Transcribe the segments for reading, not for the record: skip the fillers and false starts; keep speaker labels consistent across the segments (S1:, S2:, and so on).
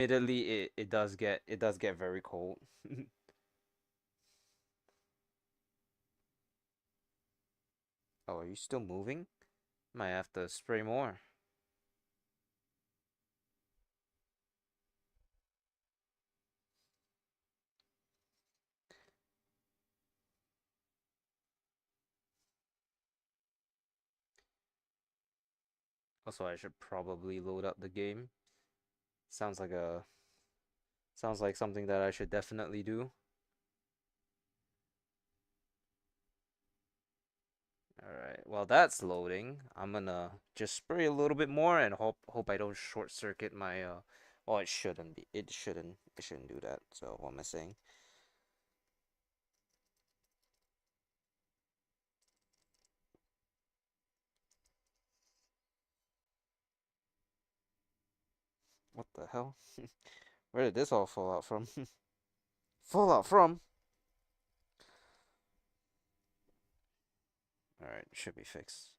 S1: Admittedly, it does get very cold. Oh, are you still moving? Might have to spray more. Also, I should probably load up the game. Sounds like a sounds like something that I should definitely do. Alright, while that's loading, I'm gonna just spray a little bit more and hope I don't short circuit my well, it shouldn't be. It shouldn't do that. So what am I saying? What the hell? Where did this all fall out from? Fall out from? Alright, should be fixed.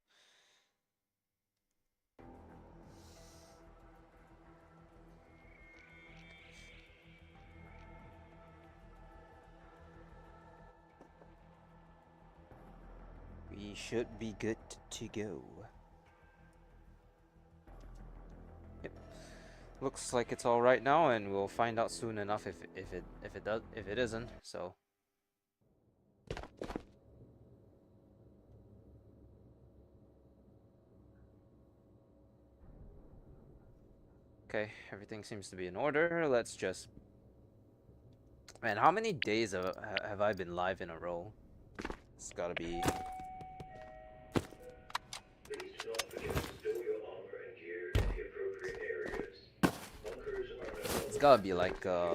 S1: We should be good to go. Yep. Looks like it's all right now, and we'll find out soon enough if it isn't. So okay, everything seems to be in order. Let's just man, how many days have I been live in a row? It's gotta be.
S2: Please do not forget to store your armor and gear in the appropriate areas. Bunkers are no
S1: It's
S2: longer
S1: gotta be
S2: necessary
S1: like
S2: for you.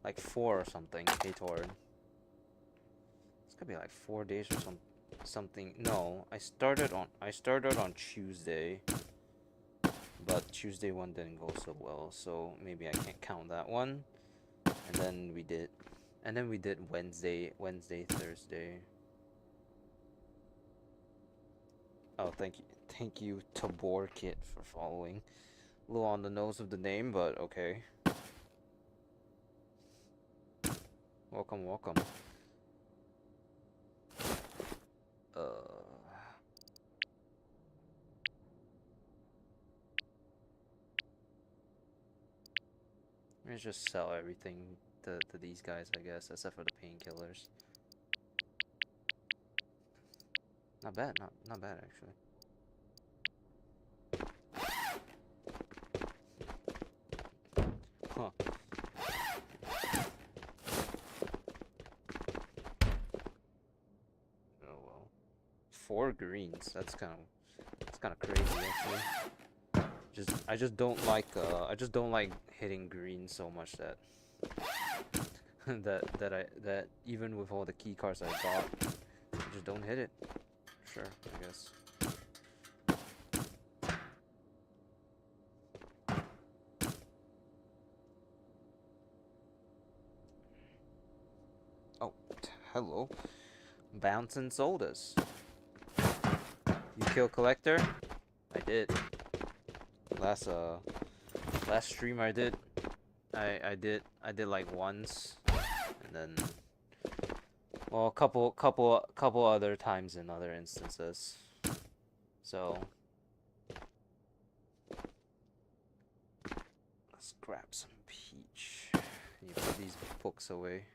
S1: like 4 or something. K-Torn. It's gotta be like 4 days or something. No, I started on Tuesday, but Tuesday one didn't go so well, so maybe I can't count that one. And then we did Wednesday, Thursday. Oh, thank you, Tabor Kit, for following. A little on the nose of the name, but okay. Welcome, welcome. Uh, let's just sell everything to these guys, I guess, except for the painkillers. Not bad, not bad actually. Huh. Oh well. 4 greens. That's kind of crazy actually. I just don't like hitting green so much that that even with all the key cards I got, I just don't hit it. Sure, I guess. Oh, hello. Bouncing sodas. You kill collector? I did. Last last stream I did like once, and then well, a couple other times in other instances. So let's grab some peach. You put these books away.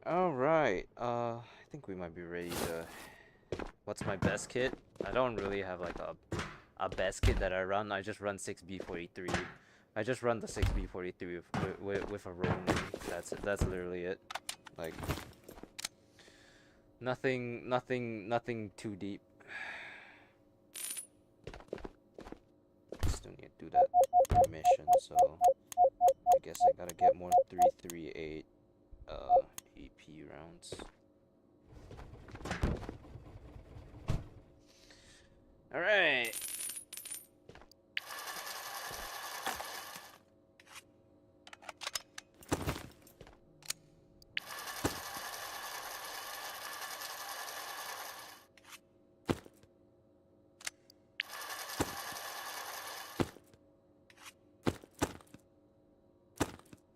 S1: All right. I think we might be ready to. What's my best kit? I don't really have like a best kit that I run. I just run 6B43. I just run the 6B43 with a roaming. That's literally it. Like nothing too deep. Still need to do that mission, so I guess I gotta get more 338 AP rounds. Alright.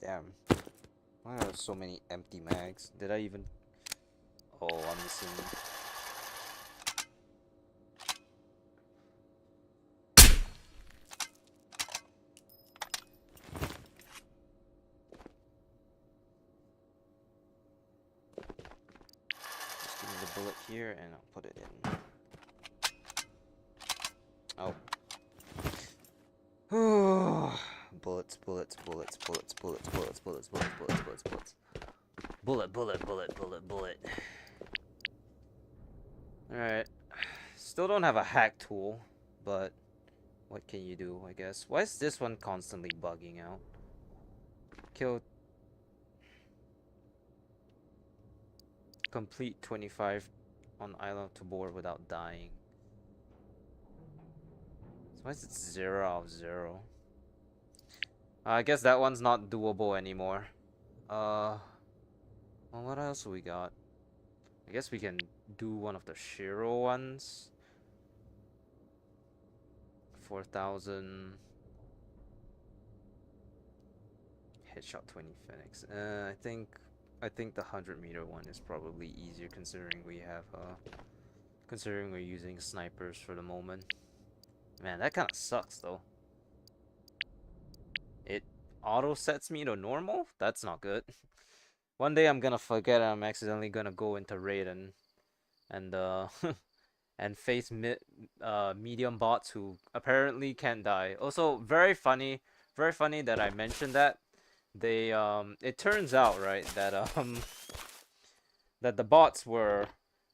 S1: Damn. Why are there so many empty mags? Did I even... Oh, I'm missing... Just give me the bullet here and I'll put it in. Oh. Bullets, bullets, bullets, bullets, bullets, bullets, bullets, bullets, bullets, bullets, bullets. Bullet, bullet, bullet, bullet, bullet. Alright. Still don't have a hack tool, but what can you do, I guess? Why is this one constantly bugging out? Kill... Complete 25 on Island of Tabor without dying. So why is it 0 out of 0? I guess that one's not doable anymore. Well, what else we got? I guess we can do one of the Shiro ones. 4,000. Headshot 20 Phoenix. I think the 100-meter one is probably easier considering we have considering we're using snipers for the moment. Man, that kind of sucks though. It auto sets me to normal? That's not good. One day I'm gonna forget I'm accidentally gonna go into raid and and face medium bots who apparently can't die. Also, very funny that I mentioned that. They it turns out, right, that the bots were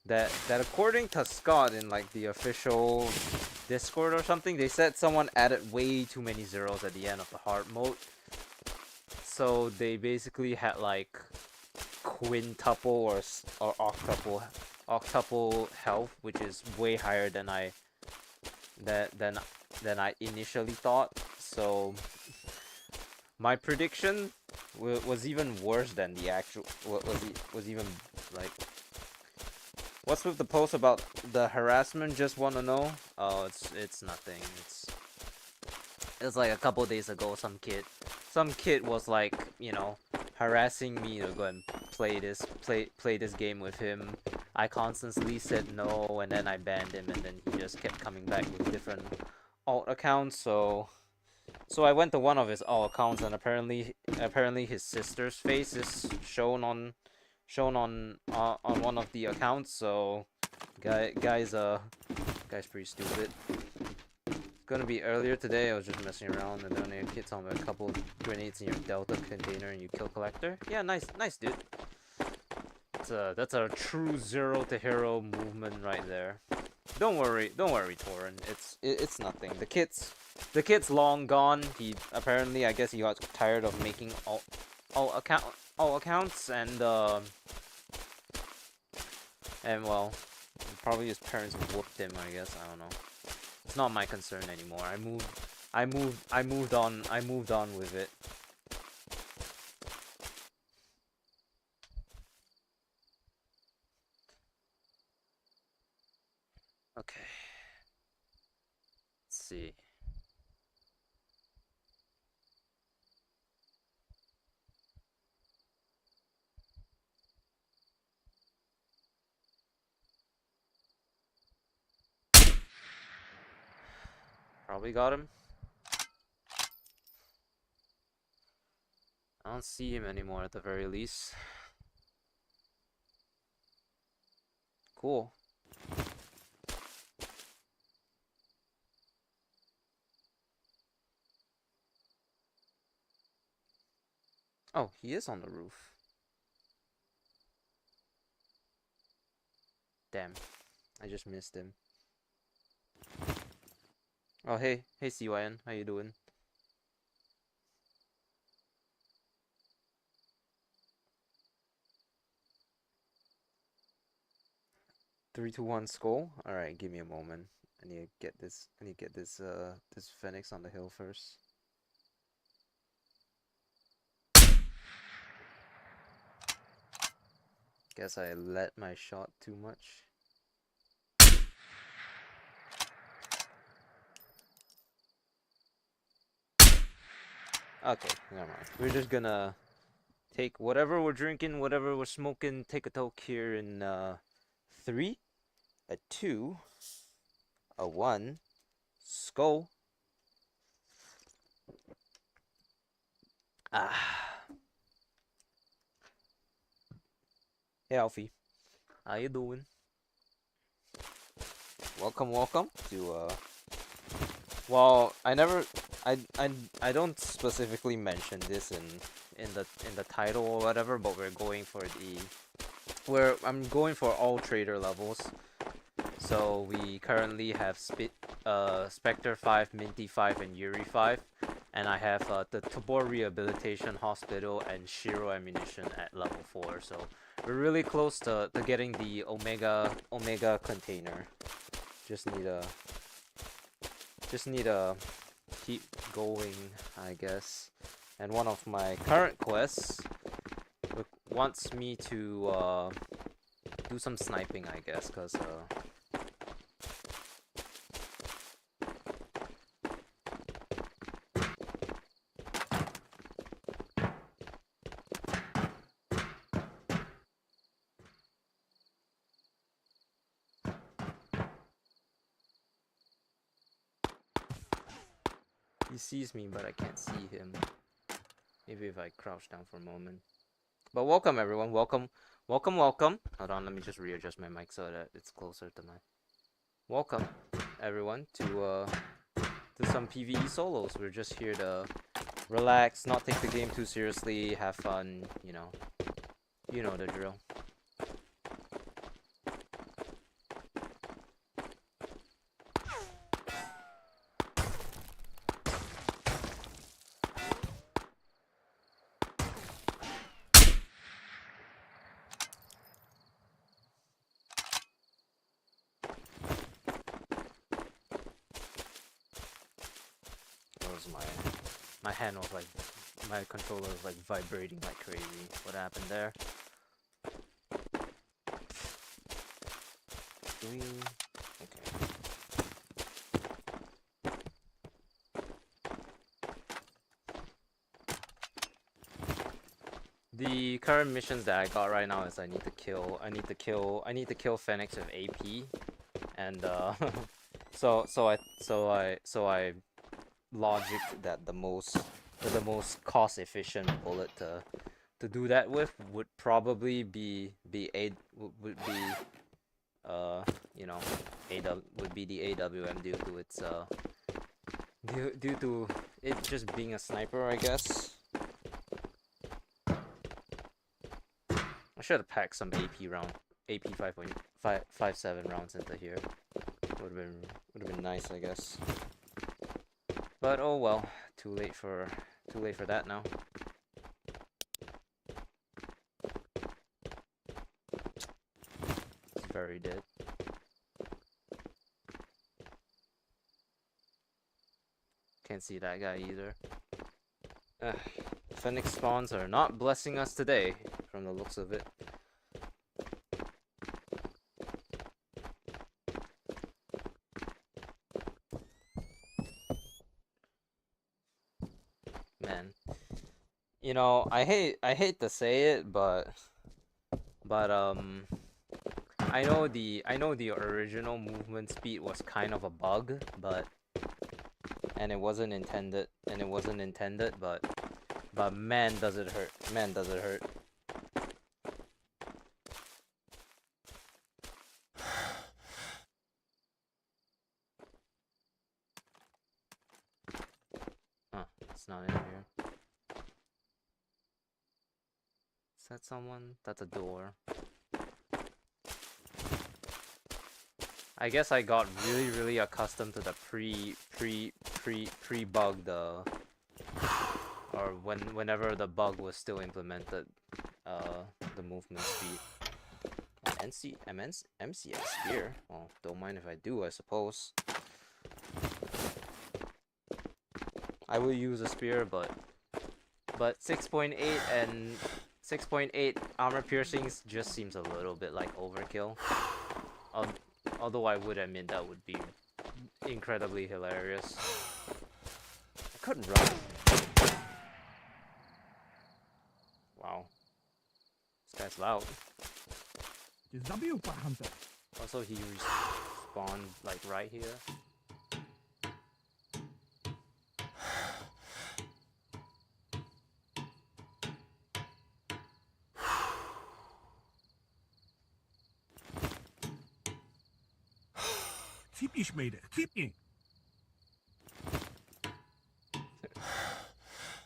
S1: that according to Scott in like the official Discord or something, they said someone added way too many zeros at the end of the hard mode. So they basically had like quintuple or octuple health, which is way higher than I initially thought. So my prediction was even worse than the actual. Was even like. What's with the post about the harassment? Just want to know. Oh, it's nothing. It's like a couple days ago. Some kid was like, you know, harassing me to go and play this game with him. I constantly said no, and then I banned him, and then he just kept coming back with different alt accounts. So I went to one of his alt accounts, and apparently his sister's face is shown on one of the accounts. So guy's pretty stupid. Gonna be earlier today. I was just messing around, and then a kid told me a couple grenades in your Delta container, and you kill collector. Yeah, nice, dude. That's a true zero to hero movement right there. Don't worry, Torin. It's nothing. The kid's long gone. He apparently, I guess, he got tired of making all accounts, and well, probably his parents whooped him. I guess, I don't know. It's not my concern anymore. I moved on with it. Okay. Let's see. Probably got him. I don't see him anymore at the very least. Cool. Oh, he is on the roof. Damn. I just missed him. Oh, hey, CYN, how you doing? 3, 2, 1, skull. All right, give me a moment. I need to get this. I need to get this this Phoenix on the hill first. Guess I let my shot too much. Okay, never mind. We're just gonna take whatever we're drinking, whatever we're smoking, take a toke here in 3, a 2, a 1, skull. Ah. Hey Alfie, how you doing? Welcome to well, I never I don't specifically mention this in the title or whatever, but we're going for I'm going for all trader levels. So we currently have Spectre 5, Minty 5, and Yuri 5. And I have the Tabor Rehabilitation Hospital and Shiro Ammunition at level 4. So we're really close to getting the Omega container. Just need to keep going, I guess. And one of my current quests wants me to do some sniping, I guess, because he sees me, but I can't see him. Maybe if I crouch down for a moment. But welcome, everyone. Welcome. Hold on, let me just readjust my mic so that it's closer to my... Welcome, everyone, to some PVE solos. We're just here to relax, not take the game too seriously, have fun, you know the drill. My hand was like, my controller was like vibrating like crazy. What happened there? Okay. The current missions that I got right now is I need to kill Phoenix with AP, and so I logicked that the most cost efficient bullet to do that with would probably be the AWM due to its due to it just being a sniper, I guess. I should have packed some AP 5.57 rounds into here. Would have been nice, I guess. But oh well, too late for that now. It's very dead. Can't see that guy either. Phoenix spawns are not blessing us today, from the looks of it. Man, you know, I hate to say it, but I know the original movement speed was kind of a bug, but it wasn't intended, but man does it hurt. Man does it hurt. Huh, it's not in here. Is that someone? That's a door. I guess I got really accustomed to the pre-bugged or whenever the bug was still implemented, the movement speed. MCS here. Well, don't mind if I do, I suppose. I will use a spear, but 6.8 and 6.8 armor piercings just seems a little bit like overkill. Although I would admit that would be incredibly hilarious. I couldn't run. Wow. This guy's loud. Also, he respawned like right here.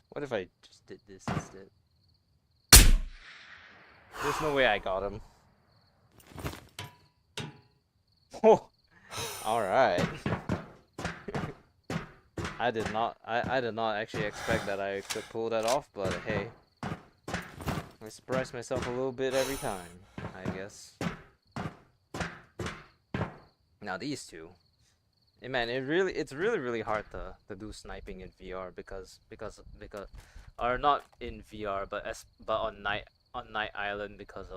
S1: What if I just did this instead? There's no way I got him. Oh, all right. I did not actually expect that I could pull that off, but hey, I surprise myself a little bit every time, I guess. Now these two, hey man, it's really hard to do sniping in VR because or not in VR, but on Night Island because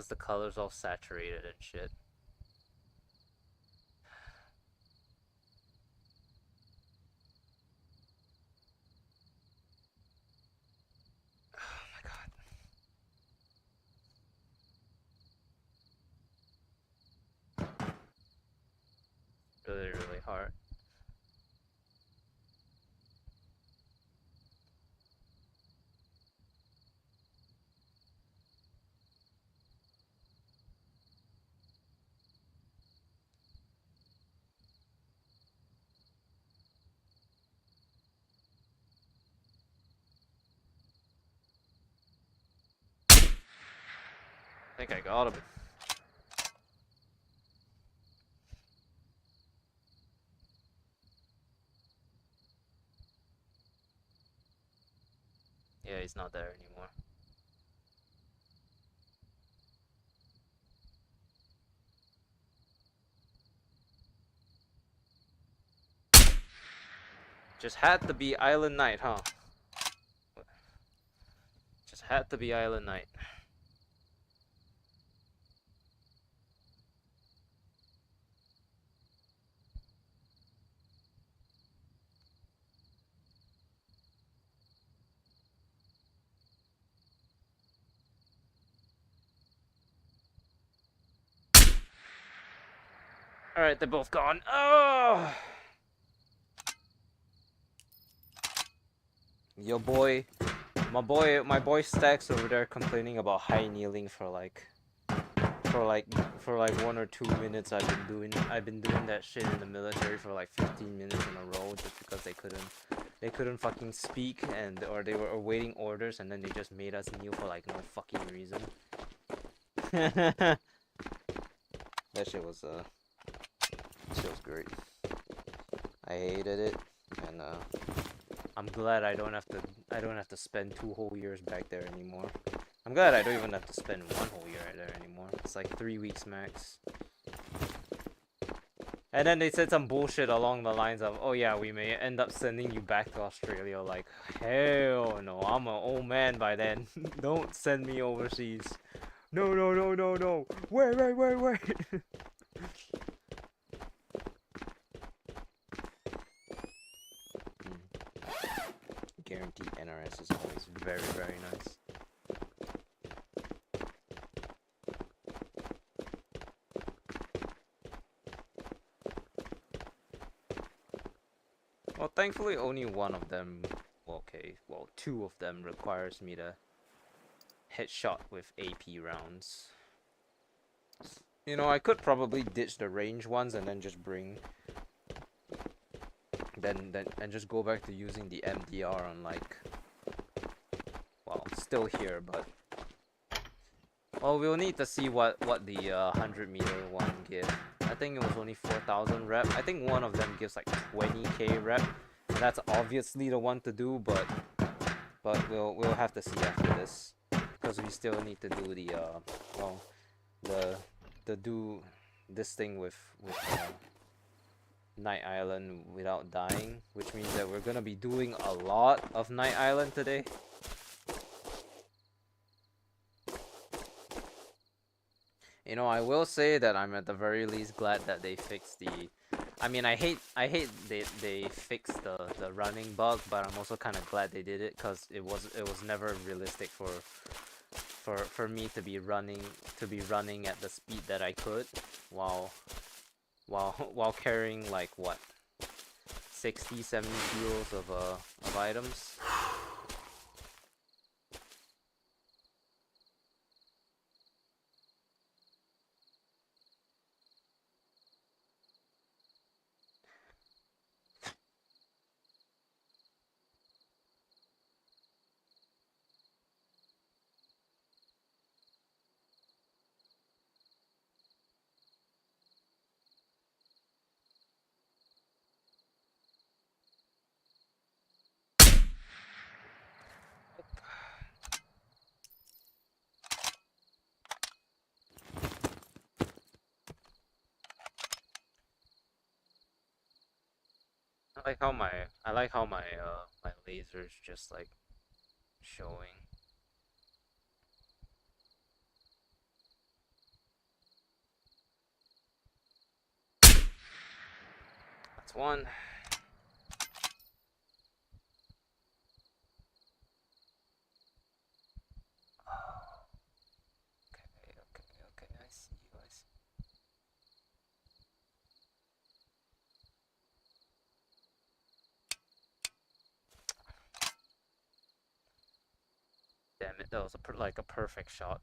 S1: the colors all saturated and shit. Really hard. I think I got him. Yeah, he's not there anymore. Just had to be Island Night, huh? Just had to be Island Night. Alright, they're both gone. Oh! Yo boy, my boy Stacks over there complaining about high kneeling for like 1 or 2 minutes. I've been doing that shit in the military for like 15 minutes in a row just because they couldn't fucking speak or they were awaiting orders and then they just made us kneel for like no fucking reason. That shit was great. I hated it, and I'm glad I don't have to spend 2 whole years back there anymore. I'm glad I don't even have to spend 1 whole year there anymore. It's like 3 weeks max. And then they said some bullshit along the lines of, oh yeah, we may end up sending you back to Australia. Like, hell no, I'm an old man by then. Don't send me overseas. No. Wait. Guaranteed NRS is always very nice. Well, thankfully only one of them, well, 2 of them requires me to headshot with AP rounds. You know, I could probably ditch the range ones and then just bring and just go back to using the MDR on like, well, still here, but well, we'll need to see what the 100-meter one gives. I think it was only 4,000 rep. I think one of them gives like 20k rep, and that's obviously the one to do, but we'll have to see after this, because we still need to do the do this thing with Night Island without dying, which means that we're gonna be doing a lot of Night Island today. You know, I will say that I'm at the very least glad that they fixed the. I mean, I hate they fixed the running bug, but I'm also kind of glad they did it because it was never realistic for me to be running at the speed that I could while while carrying like what 60 70 kilos of items. I like how my laser's just like showing. That's one. Okay, I see you, I see. Damn it, that was like a perfect shot.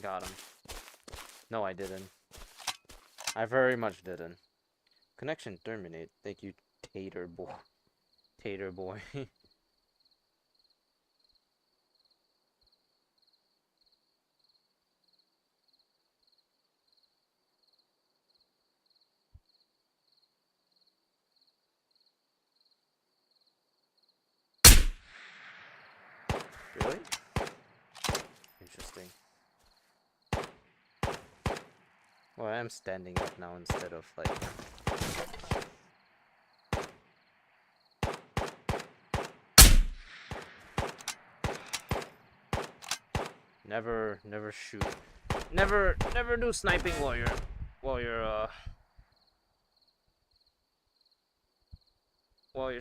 S1: Got him. No, I didn't. I very much didn't. Connection terminate. Thank you, Tater boy. Tater boy. Really? Interesting. Well, I am standing up now instead of like. Never shoot. Never do sniping while you're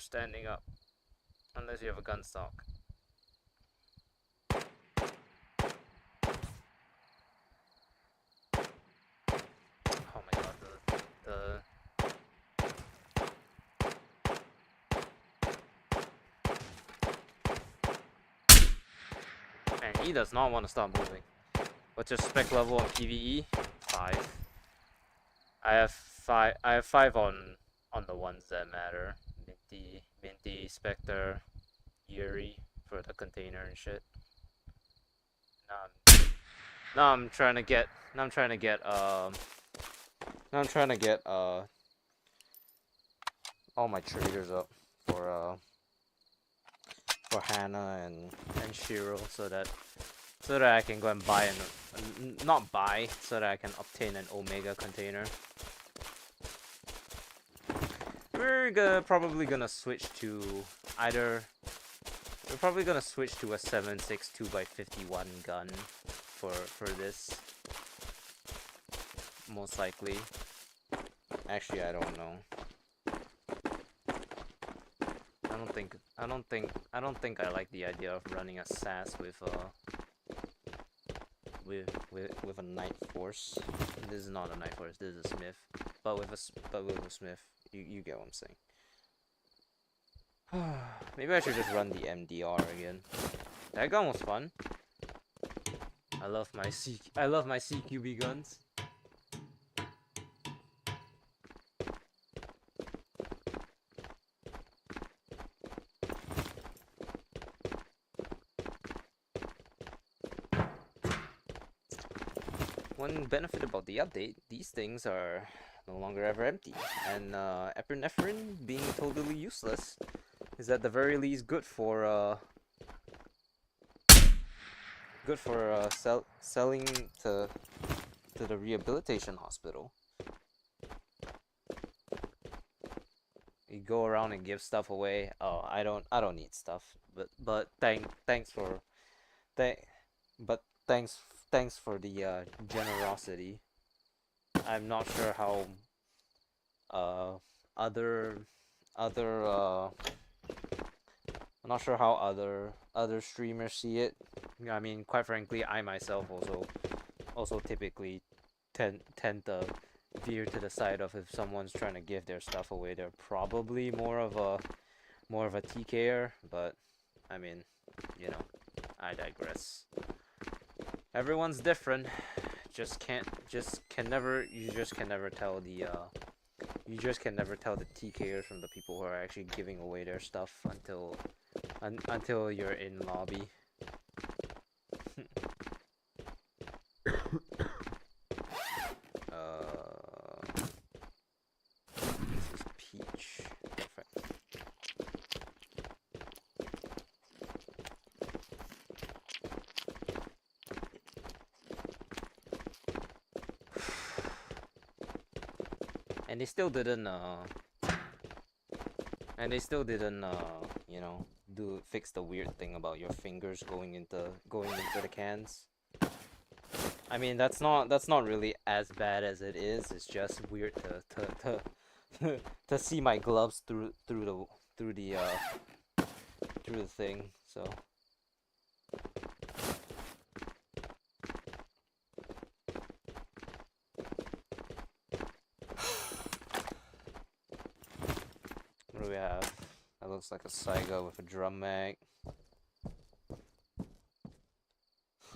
S1: standing up, unless you have a gun stock. Oh my god, the man, he does not want to stop moving. What's your spec level on PVE? 5. I have 5. I have 5 on the ones that matter. Minty, Spectre, Yuri for the container and shit. Now I'm trying to get. Now I'm trying to get. Now I'm trying to get all my traders up for Hannah and Shiro so that I can go and buy not buy, so that I can obtain an Omega container. We're probably gonna switch to either. We're probably gonna switch to a 7.62 by 51 gun for this. Most likely. Actually, I don't know. I don't think I like the idea of running a SAS with a Night Force. This is not a Night Force. This is a Smith. But with a Smith, you get what I'm saying. Maybe I should just run the MDR again. That gun was fun. I love my CQB guns. One benefit about the update, these things are no longer ever empty, and epinephrine being totally useless is at the very least good for selling to the rehabilitation hospital. You go around and give stuff away. Oh, I don't need stuff. But thanks for thank but thanks for the generosity. I'm not sure how uh other other I'm not sure how other streamers see it. I mean, quite frankly, I myself also typically tend to veer to the side of if someone's trying to give their stuff away, they're probably more of a TKer, but I mean, you know, I digress. Everyone's different. You just can never tell the TKers from the people who are actually giving away their stuff until you're in lobby. This is peach. Perfect. And they still didn't you know, fix the weird thing about your fingers going into the cans. I mean, that's not really as bad as it is. It's just weird to see my gloves through the thing. So what do we have? That looks like a Saiga with a drum mag.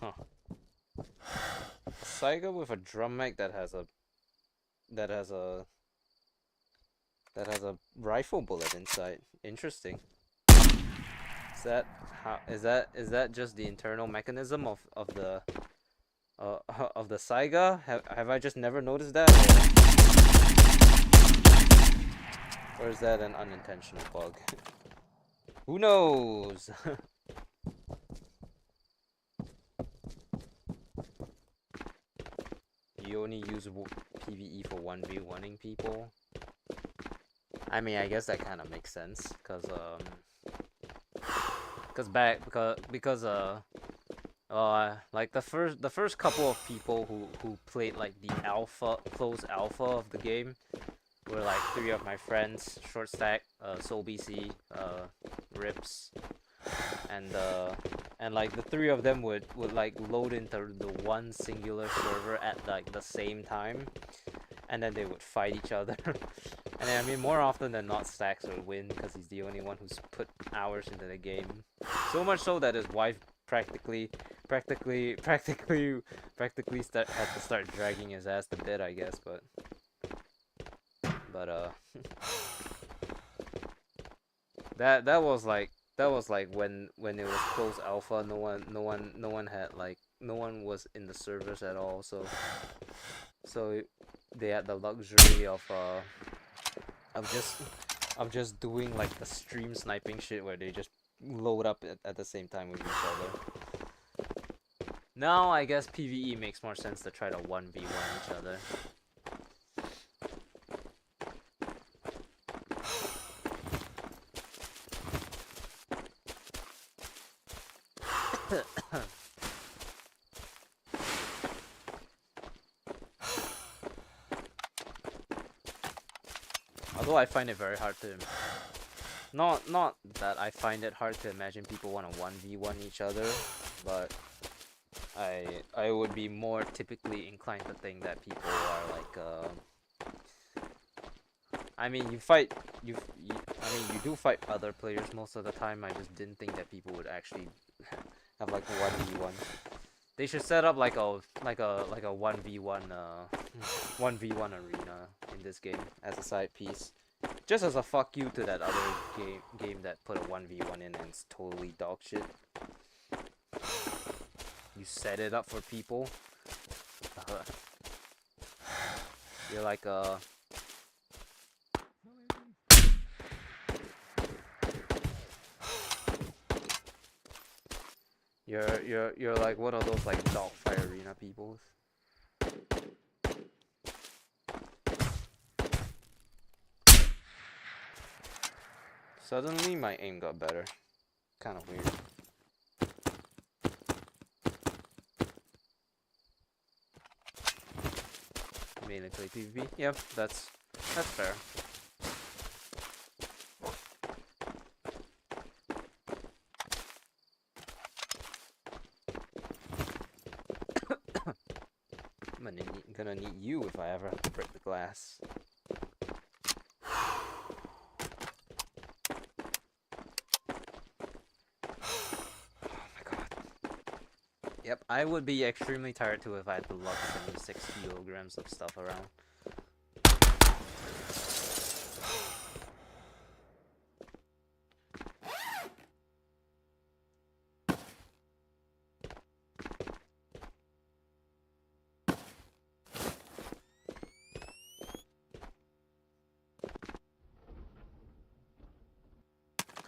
S1: Huh. A Saiga with a drum mag that has a rifle bullet inside. Interesting. Is that just the internal mechanism of the of the Saiga? Have I just never noticed that, or is that an unintentional bug? Who knows? You only use PVE for 1v1ing people? I mean, I guess that kind of makes sense, like the first couple of people who played like the closed alpha of the game were like 3 of my friends: Short Stack, Soul BC, Rips, and like the 3 of them would like load into the one singular server at like the same time, and then they would fight each other. And I mean, more often than not, Stacks would win because he's the only one who's put hours into the game. So much so that his wife practically had to start dragging his ass to bed, I guess. But that was like when it was closed alpha. No one was in the servers at all. So they had the luxury of just doing like the stream sniping shit where they just load up at the same time with each other. Now I guess PvE makes more sense to try to 1v1 each other. Although I find it very hard to... Not that I find it hard to imagine people want to 1v1 each other, but I would be more typically inclined to think that people are like, I mean, you do fight other players most of the time. I just didn't think that people would actually have like a 1v1. They should set up like a 1v1 1v1 arena in this game as a side piece. Just as a fuck you to that other game that put a 1v1 in and it's totally dog shit. You set it up for people. You're like You're like one of those like dogfight arena people. Suddenly my aim got better. Kind of weird. Mainly play PvP. Yep, that's fair. Gonna need you if I ever have to break the glass. Yep, I would be extremely tired too if I had to lug 76 kilograms of stuff around.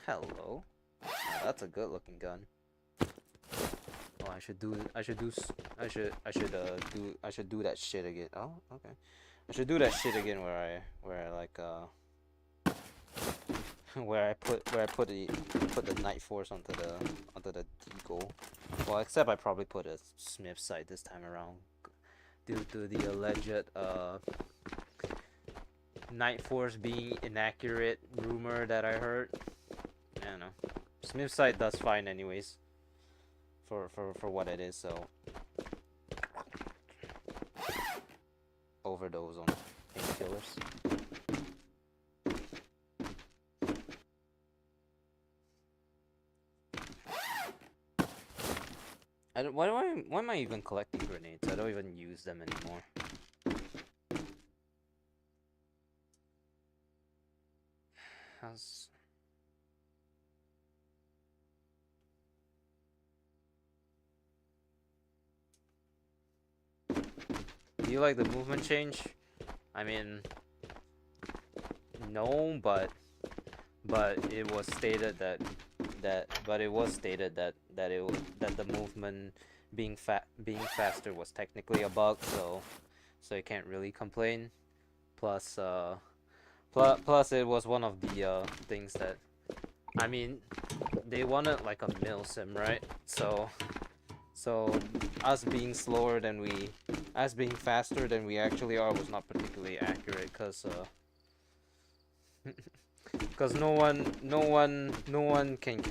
S1: Hello. Oh, that's a good looking gun. Oh, I should do that shit again. Oh, okay. I should do that shit again where I like where I put the Night Force onto the Deagle. Well, except I probably put a Smith sight this time around due to the alleged Night Force being inaccurate rumor that I heard. I don't know. Smith sight does fine anyways for what it is, so overdose on painkillers. Why am I even collecting grenades? I don't even use them anymore. How's... Do you like the movement change? I mean, no, but it was stated that the movement being faster was technically a bug, so you can't really complain. Plus plus it was one of the things that, I mean, they wanted like a mil sim, right? So us being faster than we actually are was not particularly accurate, because no one can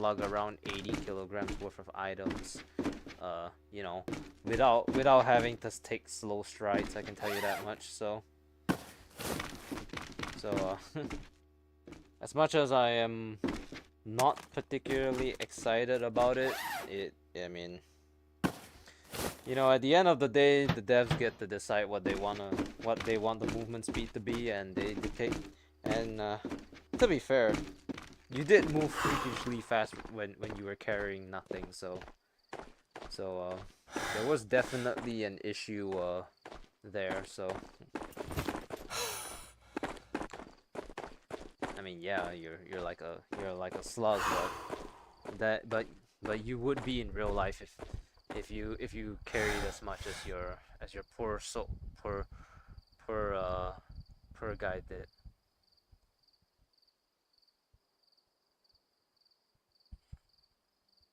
S1: lug around 80 kilograms worth of items, you know, without having to take slow strides. I can tell you that much. So as much as I am not particularly excited about it, I mean, you know, at the end of the day, the devs get to decide what they want the movement speed to be, and they dictate. And to be fair, you did move freakishly fast when you were carrying nothing, so there was definitely an issue there. So I mean, yeah, you're like a slug, but you would be in real life if you carried as much as your poor guy did.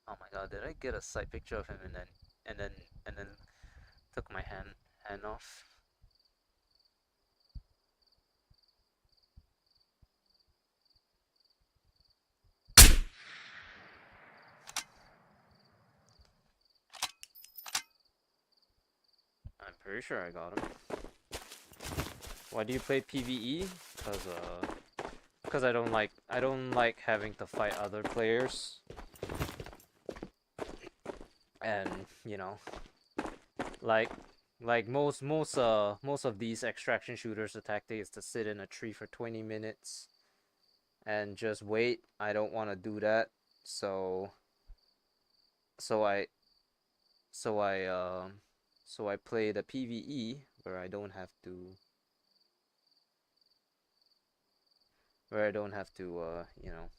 S1: Oh my god, did I get a side picture of him and then and then took my hand off? I'm pretty sure I got him. Why do you play PVE? Because I don't like having to fight other players. And you know, like most of these extraction shooters, the tactic is to sit in a tree for 20 minutes and just wait. I don't want to do that. So so I so I so I play the PVE where I don't have to you know,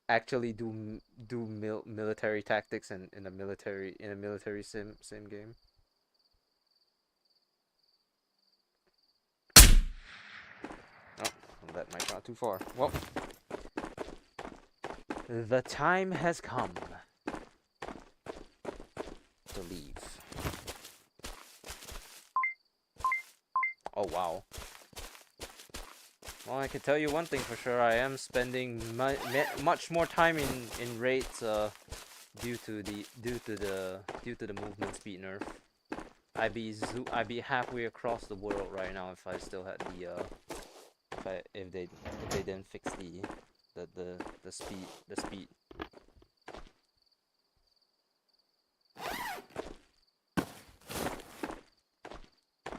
S1: actually do military tactics in a military sim game. Oh, that might not too far. Well, the time has come to leave. Oh wow. Well, I can tell you one thing for sure. I am spending much more time in raids due to the movement speed nerf. I'd be halfway across the world right now if I still had the if they didn't fix the speed.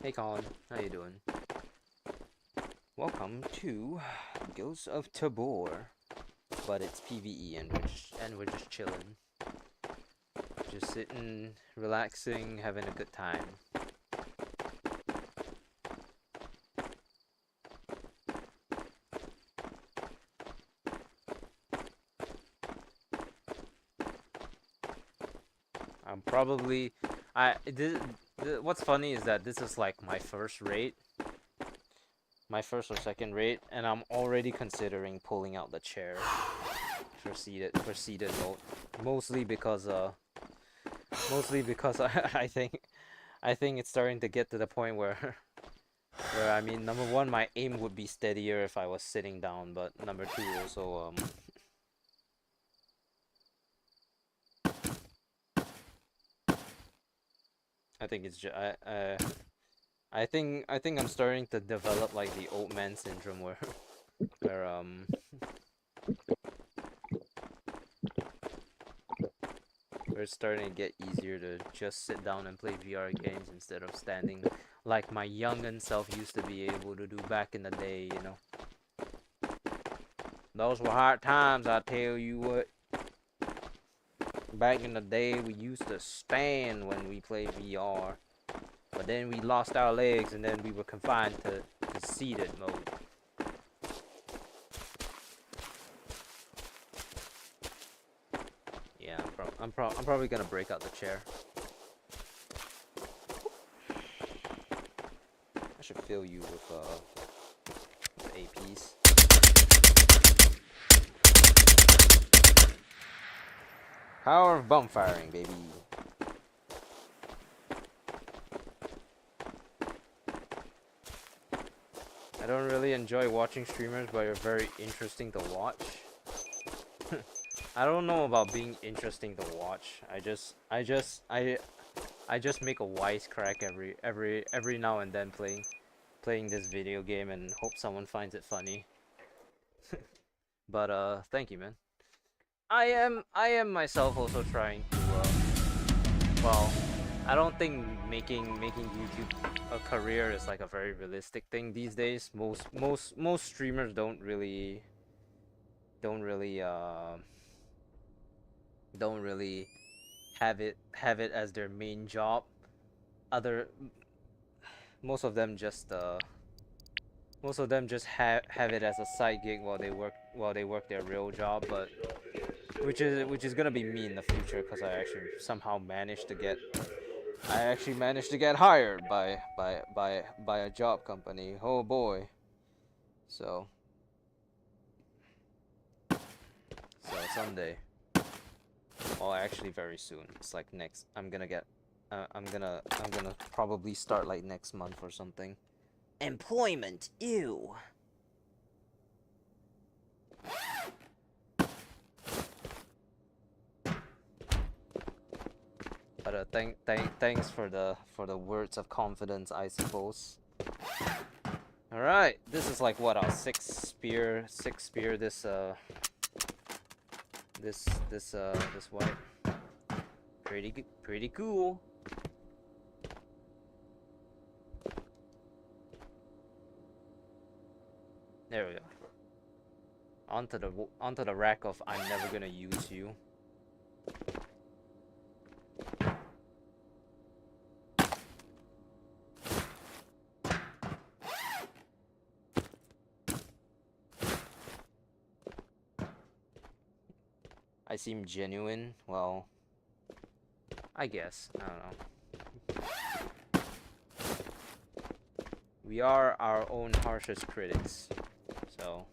S1: Hey Colin, how you doing? Welcome to Ghosts of Tabor, but it's PVE and we're just chilling, just sitting, relaxing, having a good time. I'm probably what's funny is that this is like my first raid, my first or second raid, and I'm already considering pulling out the chair for seated mode, mostly because I think it's starting to get to the point where I mean, number one, my aim would be steadier if I was sitting down, but number two, also I think it's just I think I'm starting to develop like the old man syndrome where where where it's starting to get easier to just sit down and play VR games instead of standing like my youngin' self used to be able to do back in the day, you know. Those were hard times, I tell you what. Back in the day, we used to stand when we played VR. But then we lost our legs and then we were confined to seated mode. Yeah, I'm probably gonna break out the chair. I should fill you with APs. Power of bump firing, baby. I don't really enjoy watching streamers, but you're very interesting to watch. I don't know about being interesting to watch. I just make a wisecrack every now and then playing this video game and hope someone finds it funny. But thank you, man. I am myself also trying to well, I don't think making YouTube a career is like a very realistic thing these days. Most streamers don't really have it as their main job. Most of them just have it as a side gig while they work their real job, but which is gonna be me in the future because I actually somehow managed to get hired by a job company. Oh boy. So someday. Well, actually very soon. It's like next I'm gonna probably start like next month or something. Employment, ew. But thanks for the words of confidence, I suppose. All right, this is like what, our sixth spear this wipe. Pretty cool. There we go. Onto the rack of I'm never gonna use you. I seem genuine. Well, I guess. I don't know. We are our own harshest critics. So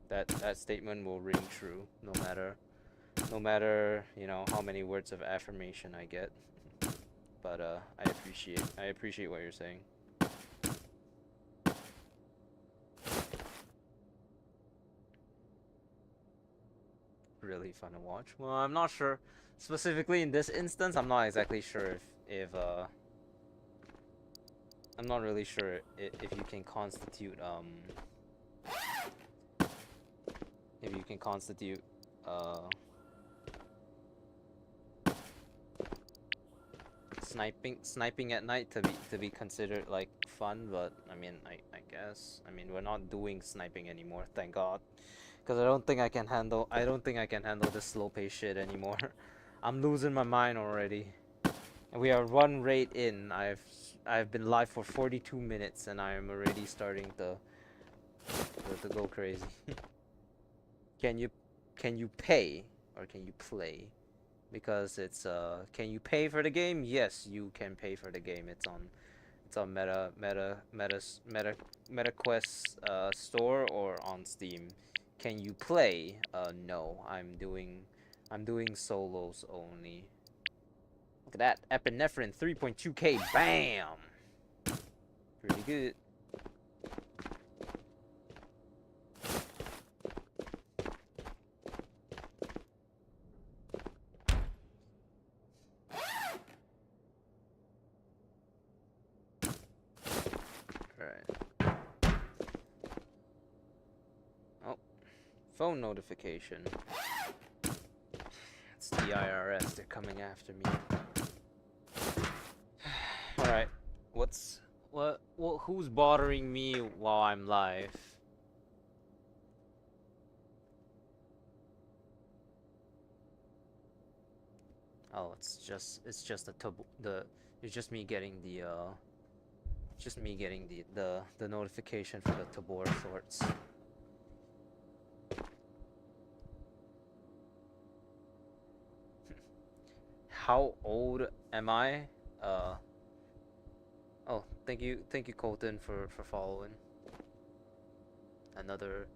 S1: that statement will ring true no matter, you know, how many words of affirmation I get. But I appreciate what you're saying. Really fun to watch. Well, I'm not sure specifically in this instance. I'm not exactly sure if I'm not really sure if you can constitute uh sniping at night to be considered like fun, but I mean I guess I mean we're not doing sniping anymore, thank God, because I don't think I can handle this slow pace shit anymore. I'm losing my mind already, and we are one raid in. I've been live for 42 minutes and I am already starting to go crazy. Can you pay or can you play? Because it's can you pay for the game? Yes, you can pay for the game. It's on MetaQuest store or on Steam. Can you play? No. I'm doing solos only. Look at that. Epinephrine 3.2k. Bam. Pretty good. Phone notification. It's the IRS. They're coming after me. Alright. Who's bothering me while I'm live? Oh, it's just me getting the notification for the Tabor shorts. How old am I? Oh, thank you, Colton, for following. Another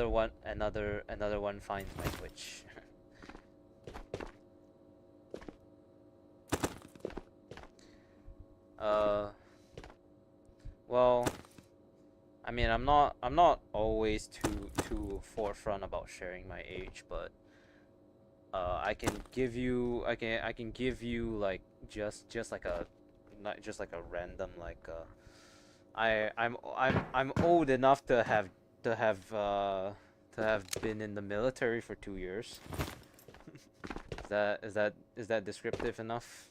S1: one finds my Twitch. Well, I mean, I'm not always too forefront about sharing my age, but I can give you like just like a not just like a random like I'm old enough to have been in the military for 2 years. Is that descriptive enough?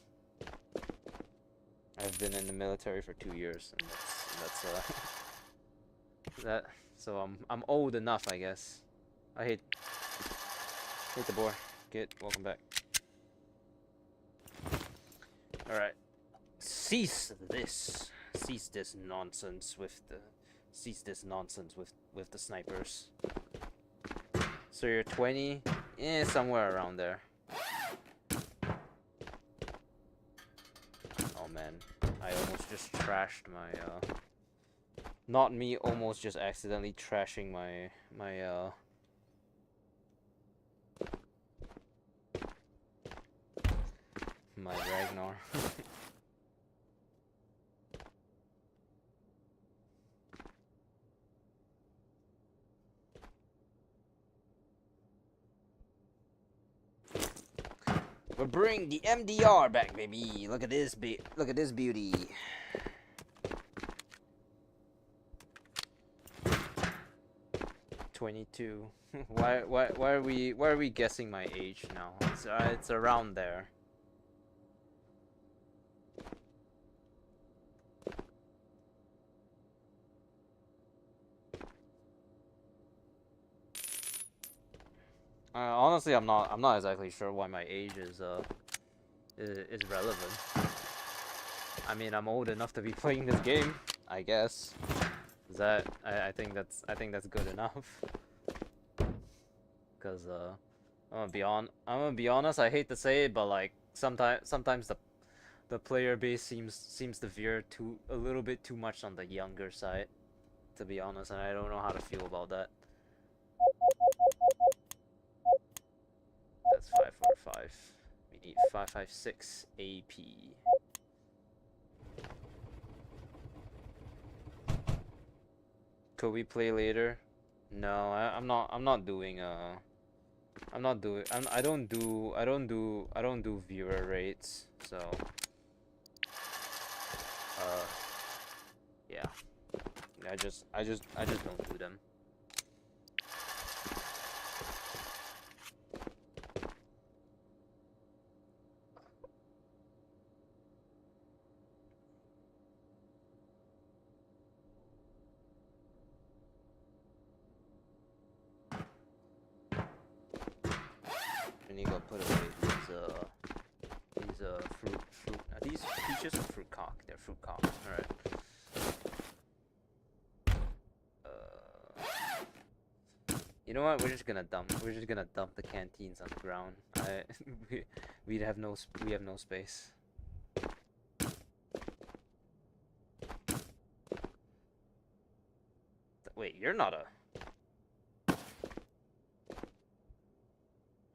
S1: I've been in the military for 2 years, and that's that. So I'm old enough, I guess. I hate the boar. Welcome back. All right. Cease this nonsense with the snipers. So you're 20, somewhere around there. Oh man, I almost just trashed my not me, almost just accidentally trashing my my Ragnar. We're bringing the MDR back, baby. Look at this beauty. $22. Why are we guessing my age now? It's around there. Honestly, I'm not exactly sure why my age is relevant. I mean, I'm old enough to be playing this game, I guess. I think that's good enough. Cause I'm gonna be honest. I hate to say it, but like sometimes the player base seems to veer a little bit too much on the younger side. To be honest, and I don't know how to feel about that. That's 545. We need 556 AP. Could we play later? No, I'm not. I'm not doing. I'm not doing. I don't do. I don't do viewer rates. So. Yeah. I just don't do them. I need to go put away these fruit. Are these peaches or fruit cock? They're fruit cock. All right. You know what? We're just gonna dump. We're just gonna dump the canteens on the ground. We have no space. Wait, you're not a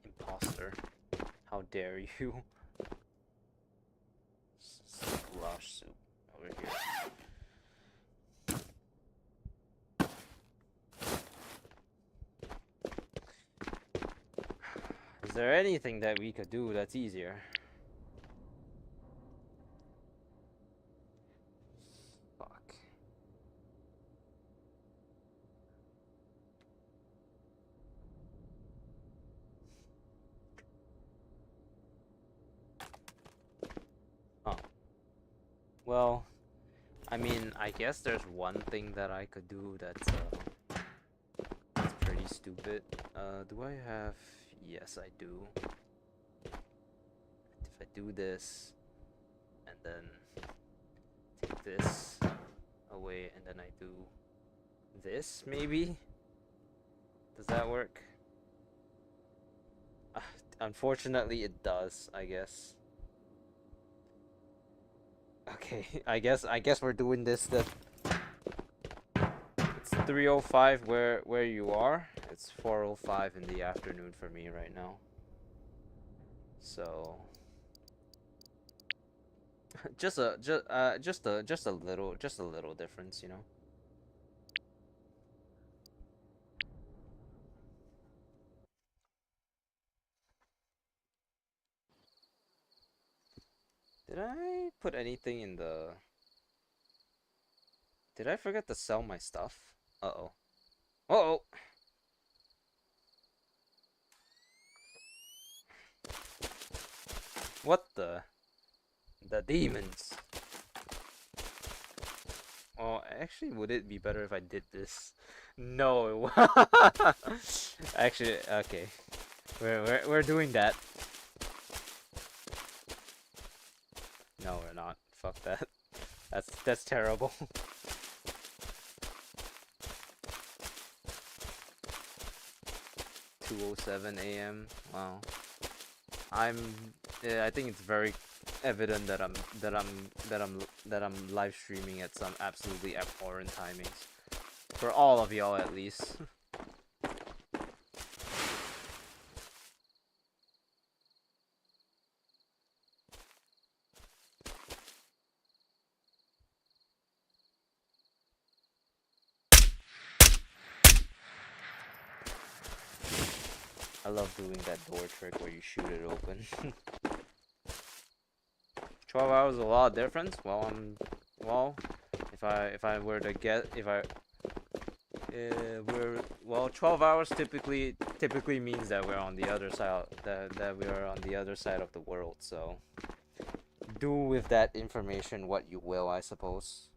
S1: imposter. How dare you? Squash soup over here. Is there anything that we could do that's easier? Fuck. Oh. Well, I mean, I guess there's one thing that I could do that's pretty stupid. Do I have... Yes, I do. If I do this, and then take this away, and then I do this, maybe? Does that work? Unfortunately, it does, I guess. Okay, I guess we're doing this. It's 3:05 where you are. It's 4:05 in the afternoon for me right now. So just a little difference, you know. Did I put anything in the... Did I forget to sell my stuff? Uh-oh. Uh-oh! What the? The demons. Oh, actually, would it be better if I did this? No. Actually, okay. We're doing that. No, we're not. Fuck that. That's terrible. 2:07 a.m. Wow. I think it's very evident that I'm live streaming at some absolutely abhorrent timings. For all of y'all, at least. I love doing that door trick where you shoot it open. 12 hours is a lot of difference. Well, if I were to get, well, 12 hours typically means that we're on the other side, that we are on the other side of the world. So do with that information what you will, I suppose.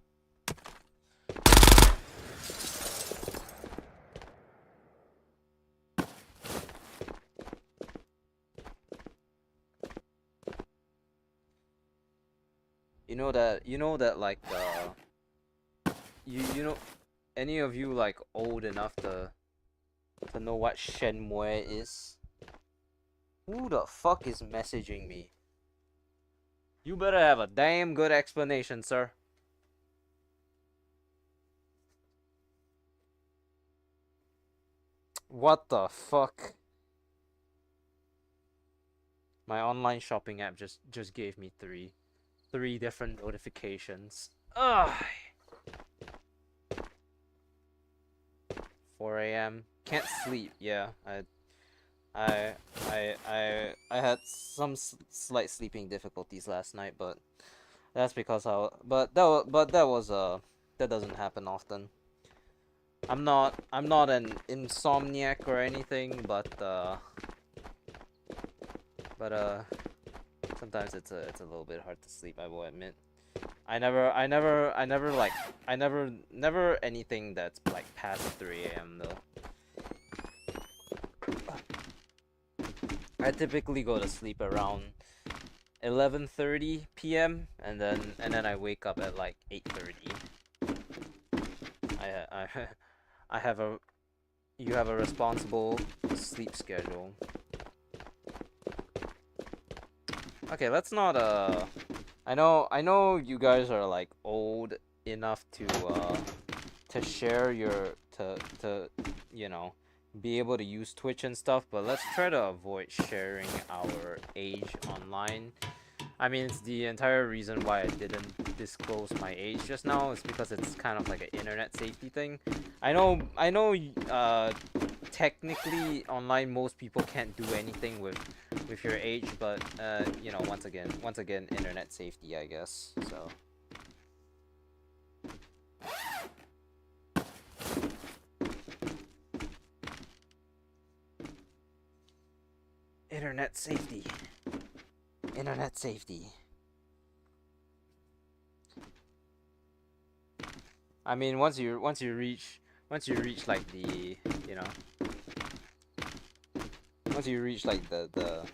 S1: You know that like you know, any of you like old enough to to know what Shenmue is. Who the fuck is messaging me? You better have a damn good explanation, sir. What the fuck? My online shopping app just gave me three different notifications. Ugh. 4 a.m. Can't sleep. Yeah, I had some slight sleeping difficulties last night, but that's because that doesn't happen often. I'm not an insomniac or anything, but sometimes it's a little bit hard to sleep, I will admit. Never anything that's like past 3 a.m. though. I typically go to sleep around 11:30 p.m. and then I wake up at like 8:30. I have a You have a responsible sleep schedule. Okay, let's not I know you guys are like old enough to share your to you know be able to use Twitch and stuff, but let's try to avoid sharing our age online. I mean, it's the entire reason why I didn't disclose my age just now is because it's kind of like an internet safety thing. I know technically online most people can't do anything with your age, but you know, once again internet safety, I guess. So internet safety. Internet safety. I mean, once you reach like the, you know, once you reach like the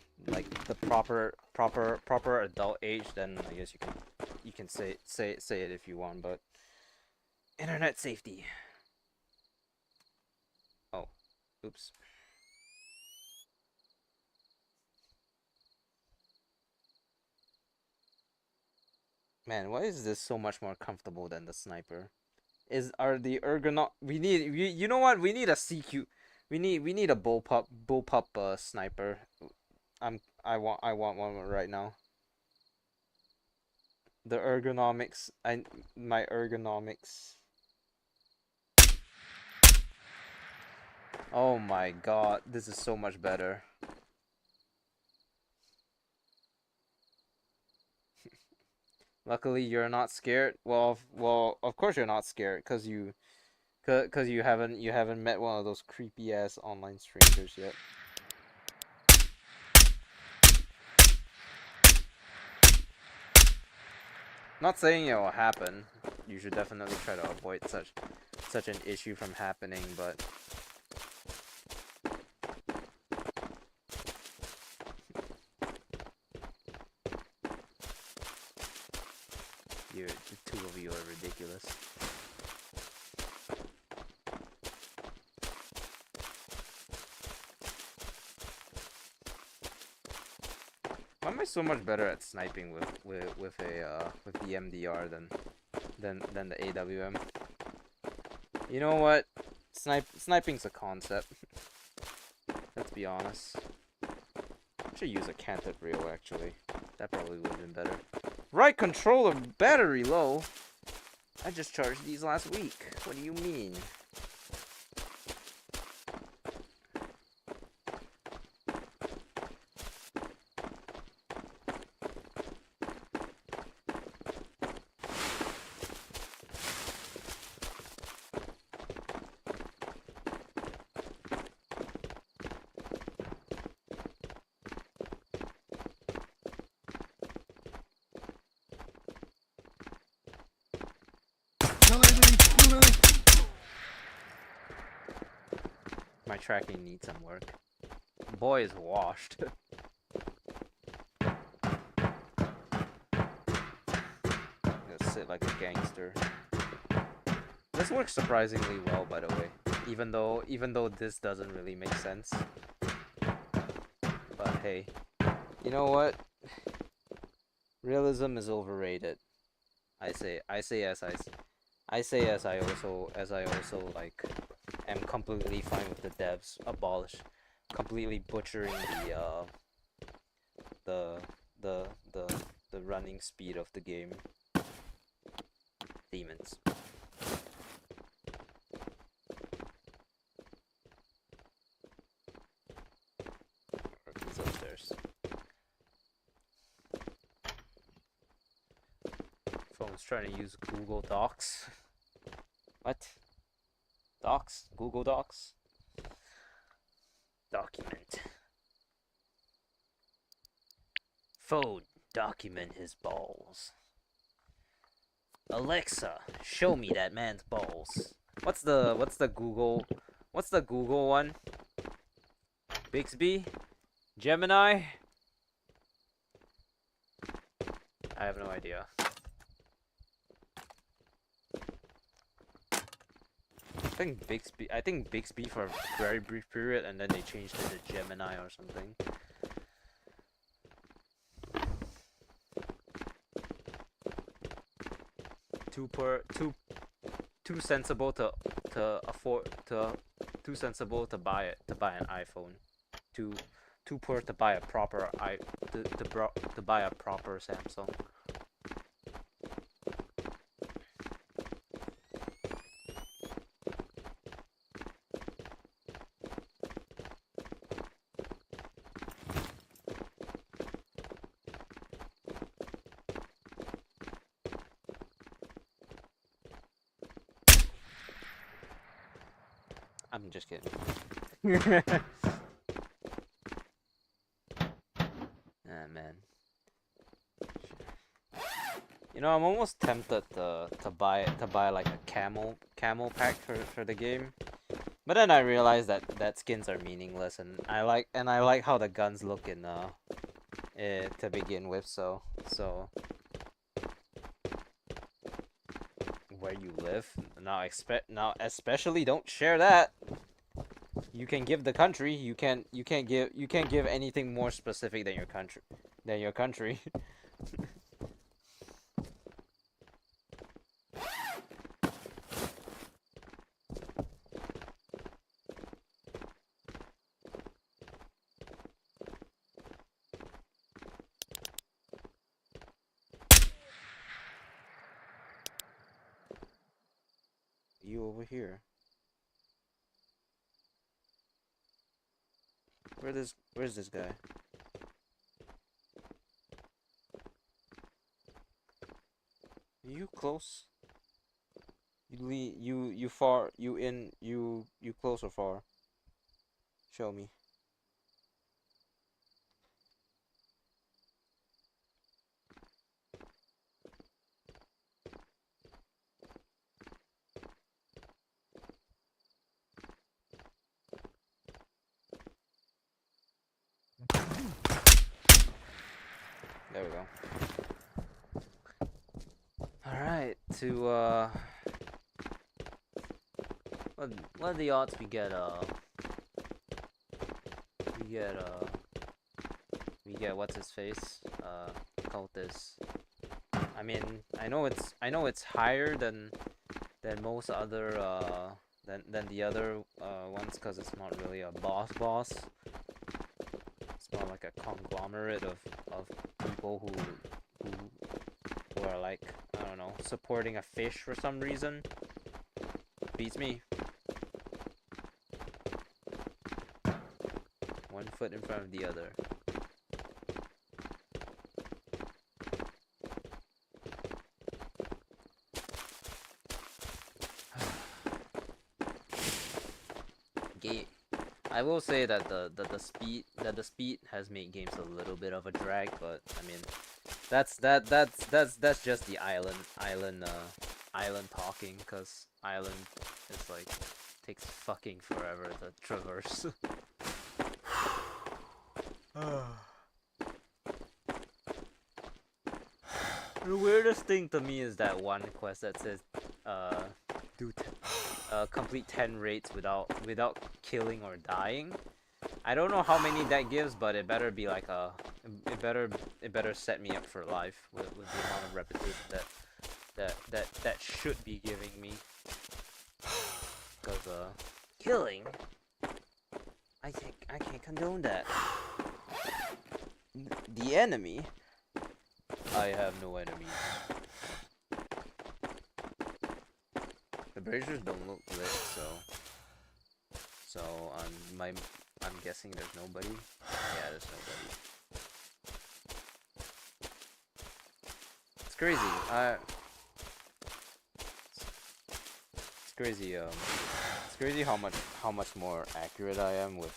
S1: proper adult age, then I guess you can say it if you want, but internet safety. Oh, oops. Man, why is this so much more comfortable than the sniper? Are the ergonom you know what? We need a CQ. We need a bullpup sniper. I want one right now. The ergonomics, my ergonomics. Oh my god, this is so much better. Luckily, you're not scared. Well, of course you're not scared, cause you haven't met one of those creepy ass online strangers yet. Not saying it will happen. You should definitely try to avoid such an issue from happening, but the two of you are ridiculous. Why am I so much better at sniping with the MDR than the AWM? You know what? Sniping's a concept. Let's be honest. I should use a canted reel actually. That probably would have been better. Right controller, battery low. I just charged these last week. What do you mean? My tracking needs some work. Boy is washed. Gonna sit like a gangster. This works surprisingly well, by the way. even though this doesn't really make sense. But hey, you know what? Realism is overrated. I say yes. I say as I also like am completely fine with the devs completely butchering the the the the running speed of the game. Demons. He's upstairs. Phone's trying to use Google Docs. What? Docs? Google Docs? Document. Phone, document his balls. Alexa, show me that man's balls. What's the Google one? Bixby? Gemini? I have no idea. I think Bixby for a very brief period, and then they changed it to Gemini or something. Too sensible to afford too sensible to buy an iPhone. Too poor to buy a proper to buy a proper Samsung. I'm just kidding. Ah, man. You know, I'm almost tempted to buy like a camel pack for the game, but then I realized that skins are meaningless, and I like how the guns look in to begin with. So where you live now, especially don't share that. You can give the country. You can't give anything more specific than your country. You over here. Where's this guy? Are you close? You far, you close or far? Show me. There we go. Alright, what are the odds we get what's his face? Cultist. I mean, I know it's higher than most other than the other ones, because it's not really a boss. It's more like a conglomerate of people who are like, I don't know, supporting a fish for some reason. Beats me. 1 foot in front of the other. I will say that the speed has made games a little bit of a drag, but I mean, that's just the island talking, cause island is like takes fucking forever to traverse. The weirdest thing to me is that one quest that says do complete 10 raids without killing or dying. I don't know how many that gives, but it better be like a it better set me up for life with the amount of repetition that should be giving me. Cause killing, I can't condone that. The enemy, I have no enemies. The braziers don't look lit, so I'm guessing there's nobody. Yeah, there's nobody. It's crazy. It's crazy how much more accurate I am with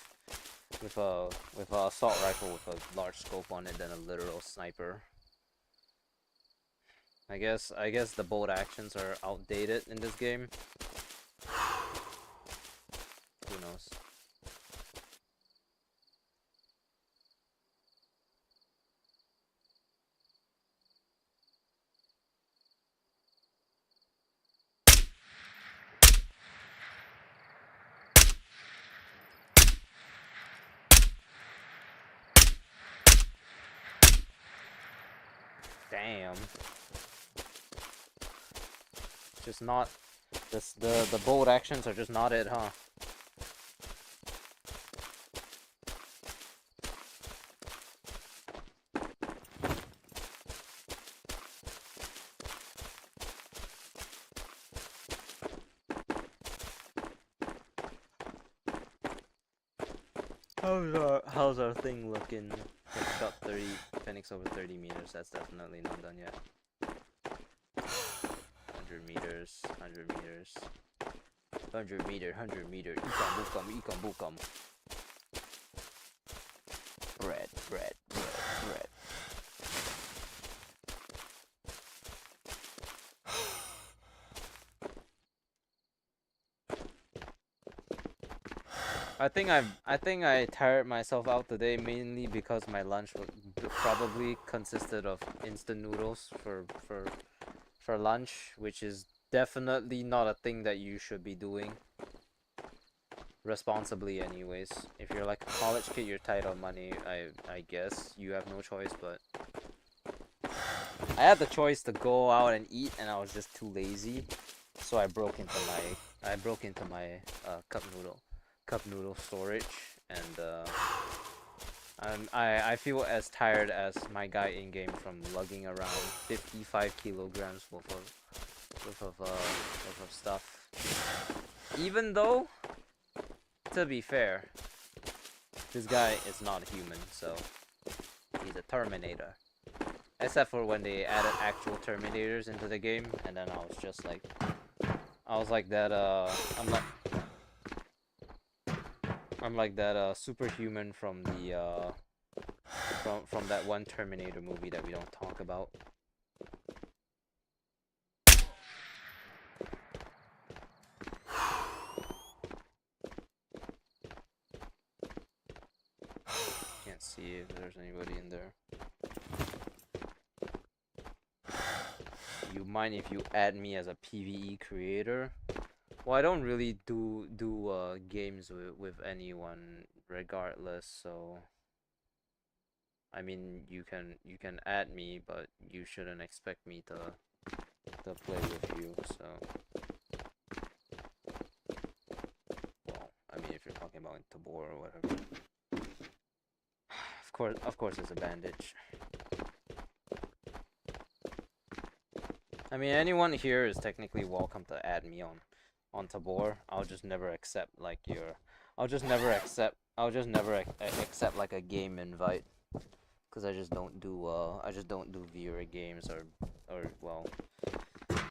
S1: a assault rifle with a large scope on it than a literal sniper. I guess the bolt actions are outdated in this game. Who knows? Damn. Just not the bold actions are just not it, huh? How's our thing looking? Fenix over 30 meters. That's definitely not done yet. 100 meters, 100 meters, 100 meter, 100 meter. Ecom bookum. Bread. I think I tired myself out today mainly because my lunch probably consisted of instant noodles for lunch, which is definitely not a thing that you should be doing responsibly anyways. If you're like a college kid, you're tight on money, I guess you have no choice, but I had the choice to go out and eat and I was just too lazy, so I broke into my cup noodle storage, and I feel as tired as my guy in game from lugging around 55 kilograms worth of stuff. Even though, to be fair, this guy is not a human, so he's a Terminator. Except for when they added actual Terminators into the game, and then I was like that. I'm like that superhuman from the from that one Terminator movie that we don't talk about. Can't see if there's anybody in there. You mind if you add me as a PVE creator? Well, I don't really do games with anyone regardless, so I mean you can add me, but you shouldn't expect me to play with you, so well, I mean if you're talking about Tabor or whatever. Of course it's a bandage. I mean anyone here is technically welcome to add me on Tabor. I'll just never accept like I'll just never accept like a game invite, because I just don't do VR games or well,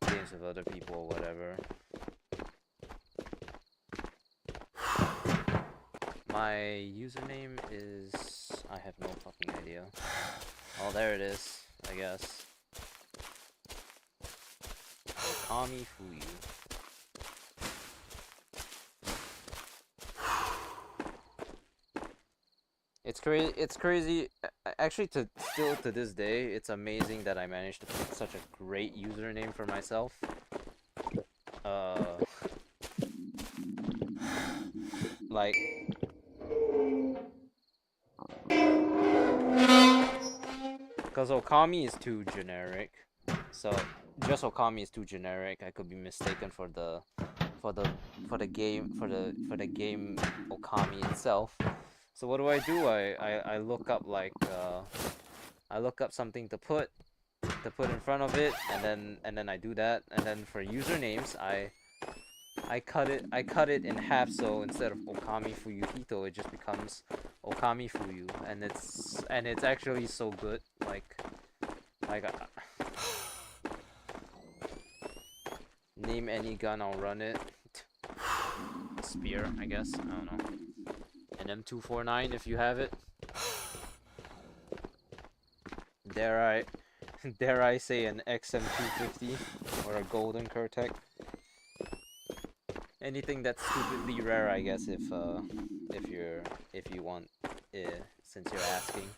S1: games with other people or whatever. My username is, I have no fucking idea. Oh, there it is, I guess. Okami Fuyu. It's crazy. Actually, still to this day, it's amazing that I managed to pick such a great username for myself. Like, because Okami is too generic. So just Okami is too generic. I could be mistaken for the game Okami itself. So what do? I look up like I look up something to put in front of it, and then I do that, and then for usernames I cut it in half, so instead of Okami Fuyuhito it just becomes Okami Fuyu, and it's actually so good, like name any gun, I'll run it. Spear, I guess, I don't know. An M249 if you have it. Dare I say an XM250 or a golden Kurtek. Anything that's stupidly rare, I guess, if you want, since you're asking.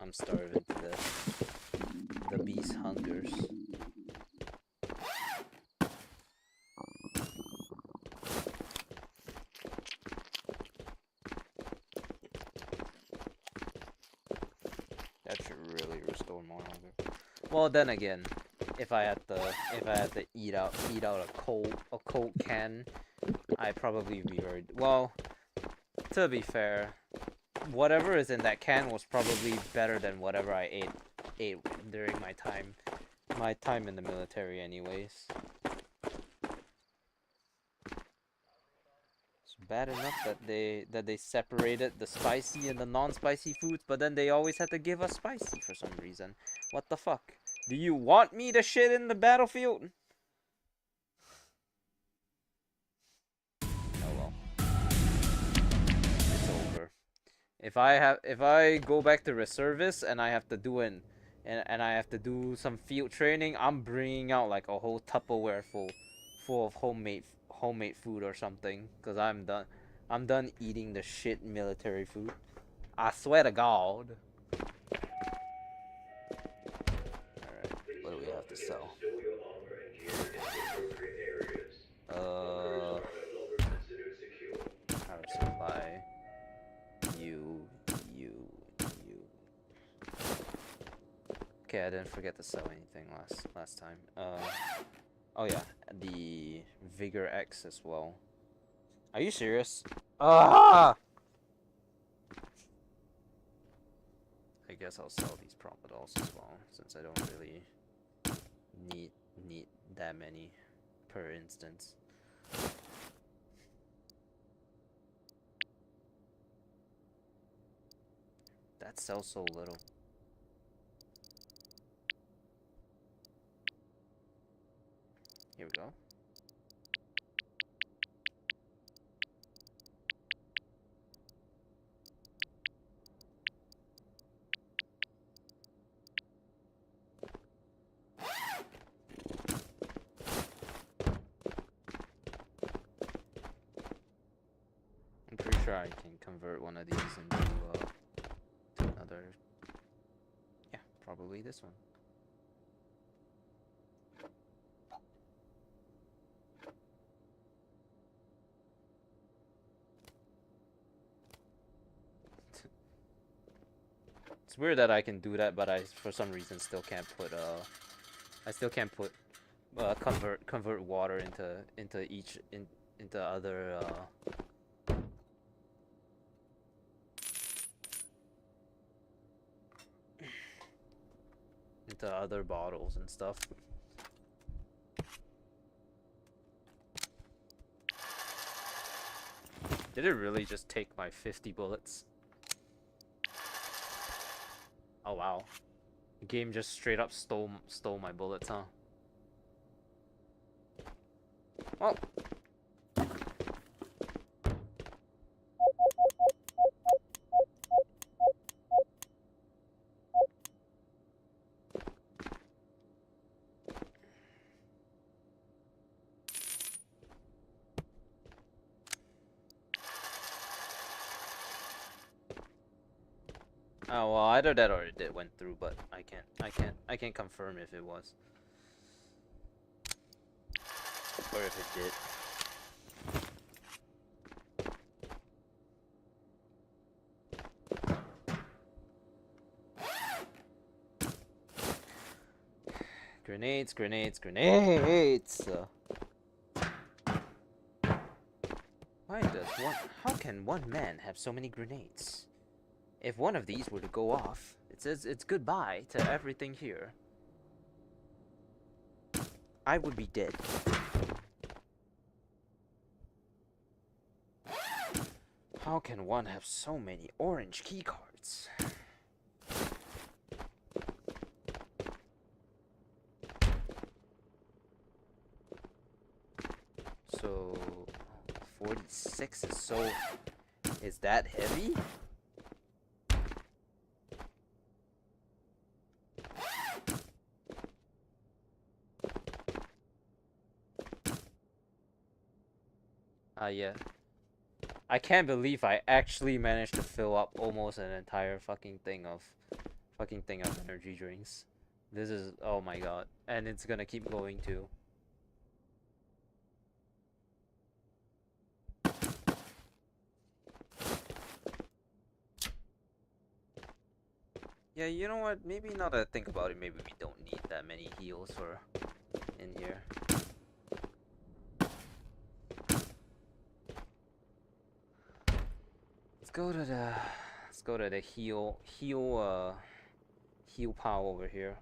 S1: I'm starving to death. The beast hungers. That should really restore more hunger. Well, then again, if I had to eat out a cold can, I'd probably be very well. To be fair, whatever is in that can was probably better than whatever I ate during my time in the military, anyways. It's bad enough that they separated the spicy and the non-spicy foods, but then they always had to give us spicy for some reason. What the fuck? Do you want me to shit in the battlefield? Oh well. It's over. If I go back to reservists and I have to do I have to do some field training, I'm bringing out like a whole Tupperware full of homemade food or something, cause I'm done eating the shit military food. I swear to God. Alright, what do we have to sell?
S2: Stow your armor and gear in the appropriate areas.
S1: Uh,
S2: Bunkers are no longer considered secure.
S1: power supply. You. Okay, I didn't forget to sell anything last time. Oh yeah, the Vigor X as well. Are you serious? Ah! I guess I'll sell these Propadols as well, since I don't really need that many per instance. That sells so little. Here we go. I'm pretty sure I can convert one of these into to another. Yeah, probably this one. It's weird that I can do that, but I for some reason still can't put convert water into other into other bottles and stuff. Did it really just take my 50 bullets? Oh wow. The game just straight up stole my bullets, huh? Well. Oh well, either that or it did went through, but I can't confirm if it was or if it did. Grenades, grenades, grenades! Why does one... How can one man have so many grenades? If one of these were to go off, it says it's goodbye to everything here. I would be dead. How can one have so many orange keycards? So... 46 is so... Is that heavy? Yeah. I can't believe I actually managed to fill up almost an entire fucking thing of energy drinks. This is, oh my god. And it's gonna keep going too. Yeah, you know what? Maybe now that I think about it, maybe we don't need that many heals for in here. Let's go to the heal pile over here.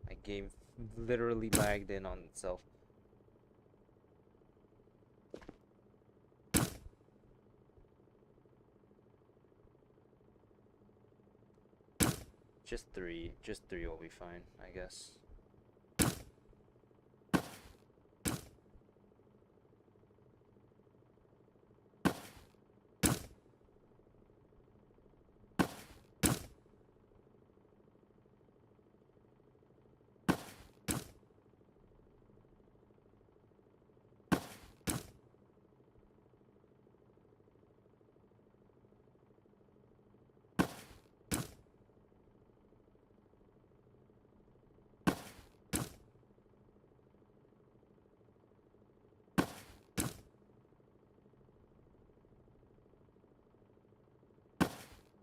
S1: My game literally lagged in on itself. Just three will be fine, I guess.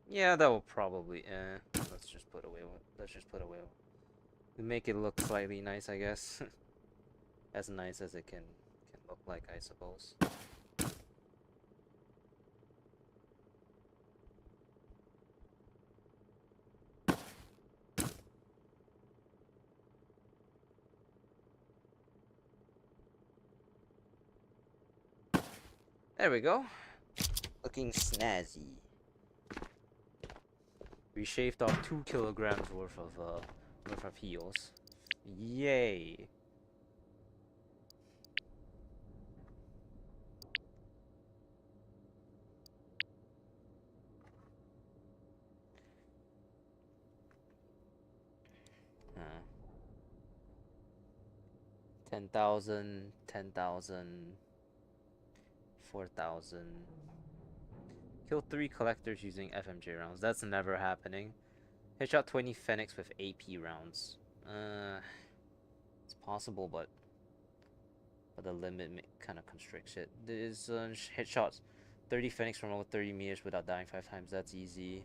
S1: Yeah, that will probably. Let's just put away. Let's just put away. Make it look slightly nice, I guess. As nice as it can look like, I suppose. There we go. Looking snazzy. We shaved off 2 kilograms worth of heals. Yay! Huh. 10,000, 10,000, 4,000. Kill 3 collectors using FMJ rounds. That's never happening. Headshot 20 Phoenix with AP rounds. It's possible, but the limit kind of constricts it. There's headshots 30 Phoenix from over 30 meters without dying 5 times. That's easy.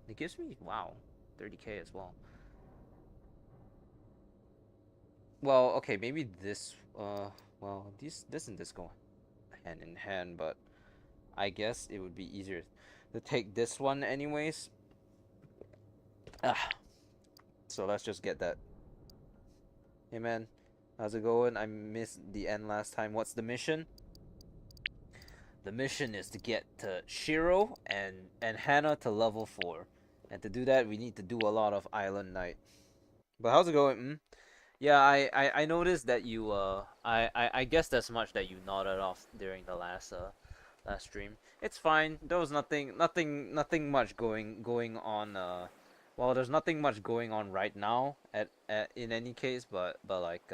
S1: It gives me, wow, 30k as well. Well, okay, maybe this, well, this and this go hand in hand, but I guess it would be easier to take this one anyways. So let's just get that. Hey man, how's it going? I missed the end last time. What's the mission? The mission is to get to Shiro and Hannah to level 4. And to do that, we need to do a lot of Island Night. But how's it going? Yeah, I noticed that you I guess that's much that you nodded off during the last stream. It's fine. There was nothing much going on well, there's nothing much going on right now at in any case, but like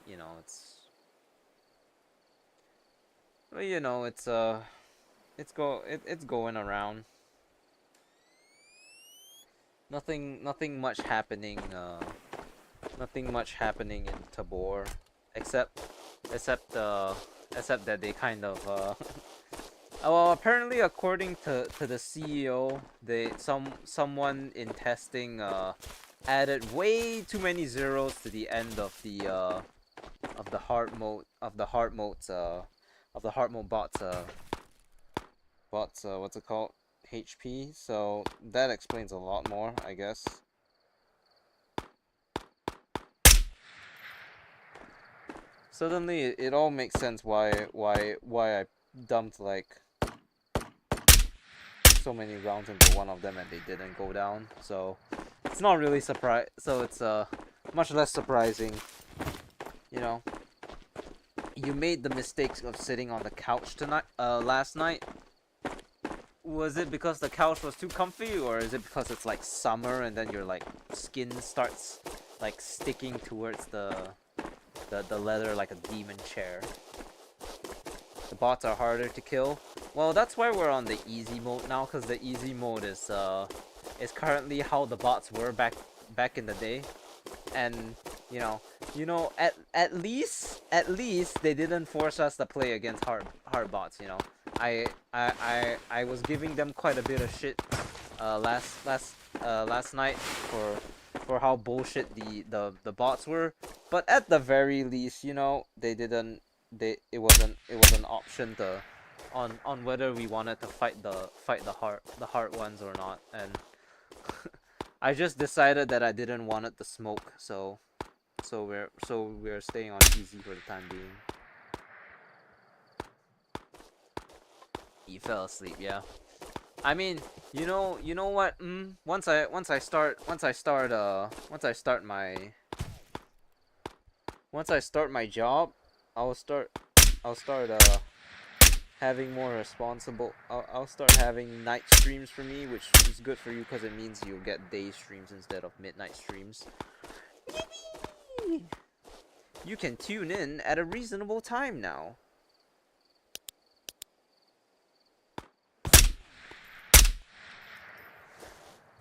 S1: you know, well, you know, it's going around. Nothing much happening. Nothing much happening in Tabor, except except uh except that they kind of well, apparently according to the CEO, someone in testing added way too many zeros to the end of the hard mode of the hard mode bots what's it called, HP. So that explains a lot more, I guess. Suddenly it all makes sense why I dumped like so many rounds into one of them and they didn't go down. So it's not really so it's much less surprising, you know. You made the mistakes of sitting on the couch last night. Was it because the couch was too comfy, or is it because it's like summer and then your like skin starts like sticking towards the leather like a demon chair? The bots are harder to kill. Well, that's why we're on the easy mode now, because the easy mode is currently how the bots were back in the day. And at least they didn't force us to play against hard bots. I was giving them quite a bit of shit last night for how bullshit the bots were, but at the very least, it was an option to on whether we wanted to fight the hard ones or not. And I just decided that I didn't want it to smoke, so we're staying on easy for the time being. You fell asleep, yeah. I mean, you know what? Once I start my job, I'll start having more responsible. I'll start having night streams for me, which is good for you because it means you'll get day streams instead of midnight streams. You can tune in at a reasonable time now.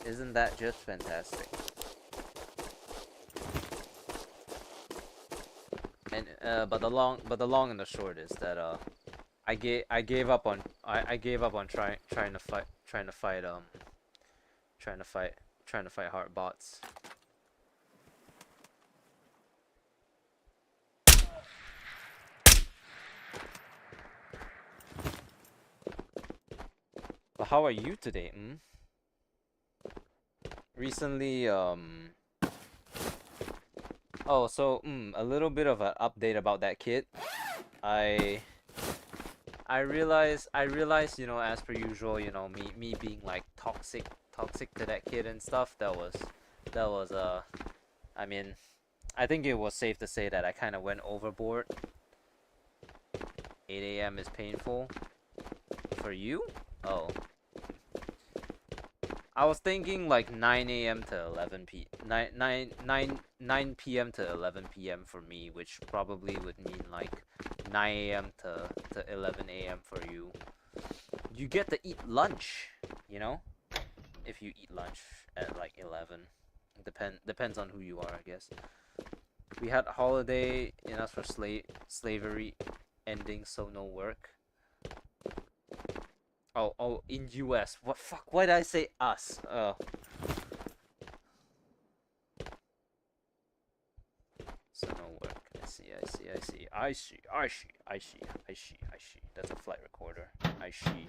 S1: Isn't that just fantastic? And but the long and the short is that I gave up on trying to fight hard bots. But how are you today? Recently, oh, so a little bit of an update about that kid. I realized, as per usual, me being like toxic to that kid and stuff. That was I mean, I think it was safe to say that I kind of went overboard. 8 a.m. is painful for you? Oh. I was thinking like 9 a.m. to 11 9 p.m. to 11 p.m. for me, which probably would mean like 9 a.m. to 11 a.m. for you. You get to eat lunch, if you eat lunch at like 11. Depends on who you are, I guess. We had a holiday in us for slavery ending, so no work. Oh, in US. What fuck? Why did I say us? So no work. I see. That's a flight recorder. I see.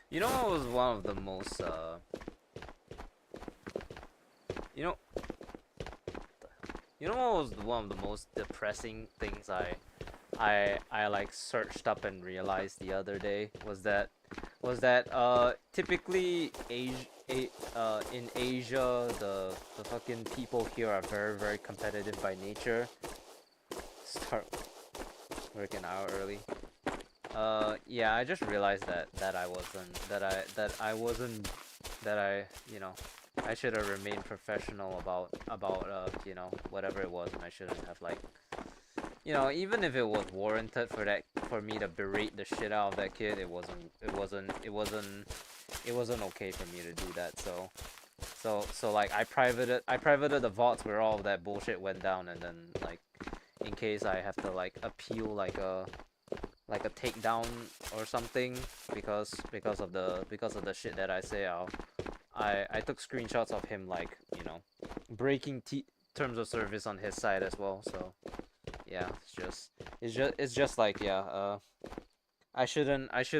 S1: You know what was one of the most you know what was one of the most depressing things I like searched up and realized the other day was that typically in Asia the fucking people here are very, very competitive by nature. Start working out early. Yeah, I just realized that I wasn't you know, I should have remained professional about you know, whatever it was, and I shouldn't have like, you know, even if it was warranted for me to berate the shit out of that kid, it wasn't okay for me to do that. So like I privated the VODs where all of that bullshit went down, and then like in case I have to like appeal like a takedown or something because of the shit that I say, I took screenshots of him like, you know, breaking terms of service on his side as well. So yeah, it's just like, yeah, I shouldn't have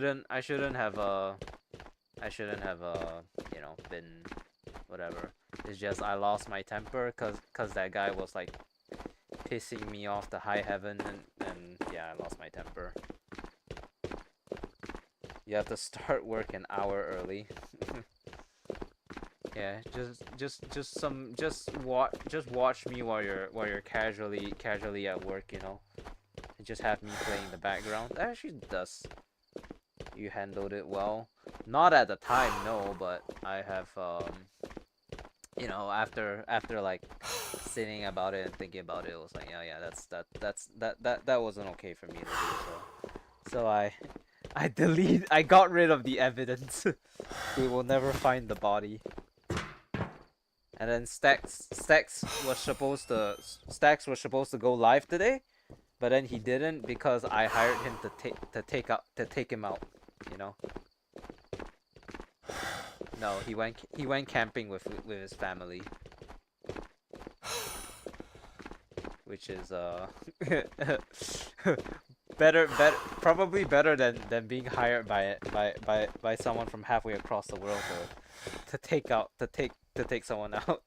S1: you know, been whatever. It's just I lost my temper cause that guy was like pissing me off to high heaven, and yeah, I lost my temper. You have to start work an hour early. Yeah, just watch me while you're casually at work, you know. And just have me playing in the background. That actually does. You handled it well. Not at the time, no, but I have you know, after like sitting about it and thinking about it, it was like, yeah, that wasn't okay for me to do. So I got rid of the evidence. We will never find the body. And then Stacks was supposed to go live today, but then he didn't because I hired him to take him out, you know. No, he went camping with his family, which is better probably better than being hired by someone from halfway across the world to take someone out.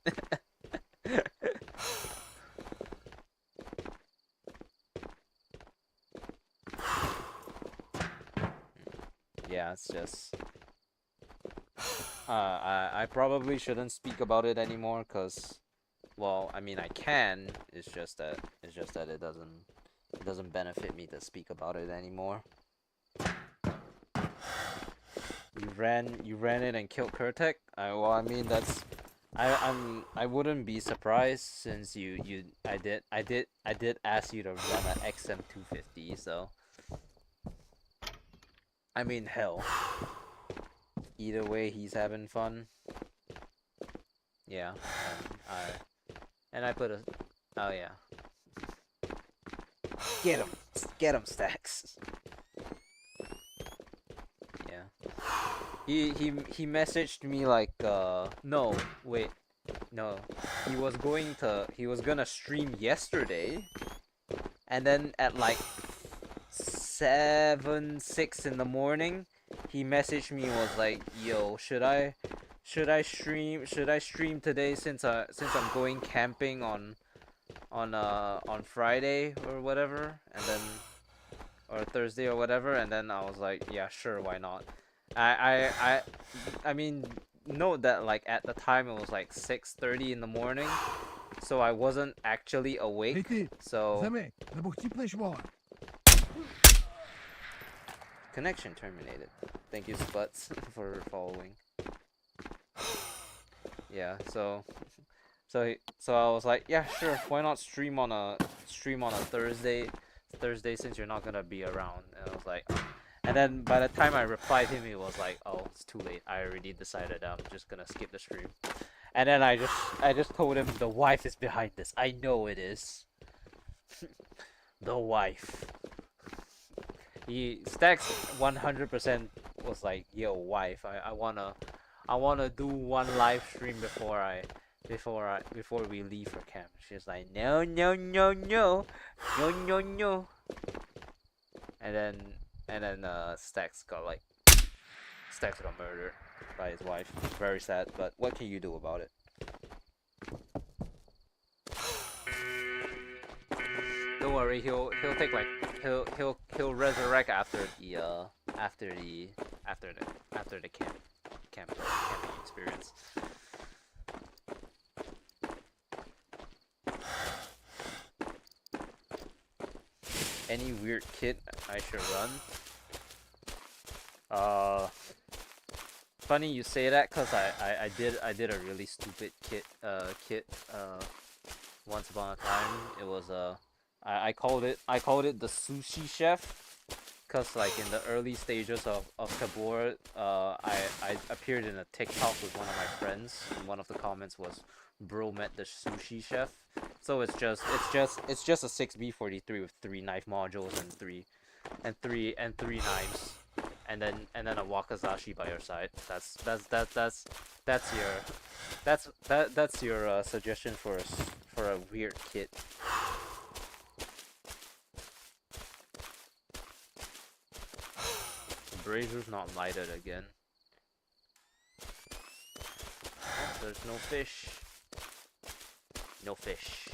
S1: Yeah, it's just I probably shouldn't speak about it anymore, cause, well, I mean I can. It's just that it doesn't benefit me to speak about it anymore. You ran it and killed Kurtek? Well, I mean that's I wouldn't be surprised since I did ask you to run an XM250, so I mean, hell. Either way, he's having fun. Yeah, and I put a, oh yeah. Get him, Stacks. Yeah. He messaged me like, no, wait, no. He was gonna stream yesterday, and then at like 6 in the morning, he messaged me and was like, yo, should I stream today since I'm going camping on Friday or whatever, and then, or Thursday or whatever, and then I was like, yeah, sure, why not? I mean, note that like at the time it was like 6:30 in the morning, so I wasn't actually awake. So connection terminated. Thank you, Sputs, for following. Yeah, so I was like, yeah, sure, why not stream on a Thursday since you're not gonna be around. And I was like, and then by the time I replied him, he was like, oh, it's too late. I already decided I'm just gonna skip the stream. And then I just told him the wife is behind this. I know it is. The wife. He Stacks 100% was like, yo, wife, I wanna do one live stream before we leave for camp. She's like, no. And then Stacks got murdered by his wife. Very sad, but what can you do about it? Don't worry, he'll take like he'll resurrect after the camping experience. Any weird kit I should run? funny you say that, cause I did a really stupid kit once upon a time. It was I called it the sushi chef, cause like in the early stages of Tabor, I appeared in a TikTok with one of my friends, and one of the comments was, "Bro met the sushi chef." So it's just a 6B43 with 3 knife modules and three knives, and then a wakizashi by your side. That's your that's your suggestion for for a weird kit. The brazer's not lighted again. Oh, there's no fish. No fish.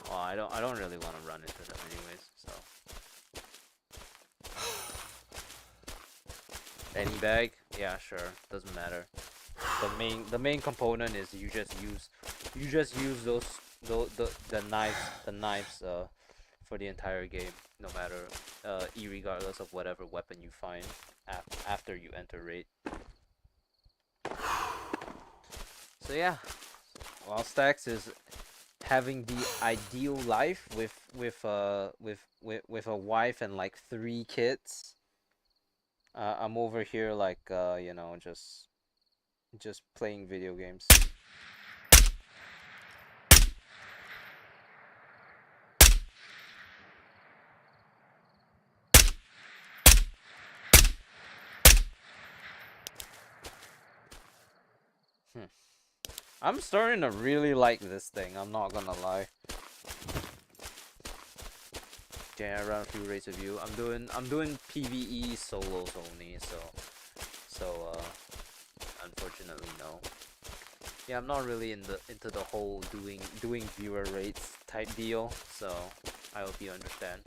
S1: Well, I don't really want to run into them anyways, so. Any bag? Yeah, sure. Doesn't matter. The main component is you just use those the knives for the entire game, no matter irregardless of whatever weapon you find after you enter raid. So yeah, while Stacks is having the ideal life with a wife and like 3 kids, I'm over here like you know, just playing video games. I'm starting to really like this thing, I'm not gonna lie. Okay, I run a few raids with you. I'm doing PVE solos only, so unfortunately no. Yeah, I'm not really into the whole doing viewer rates type deal, so I hope you understand.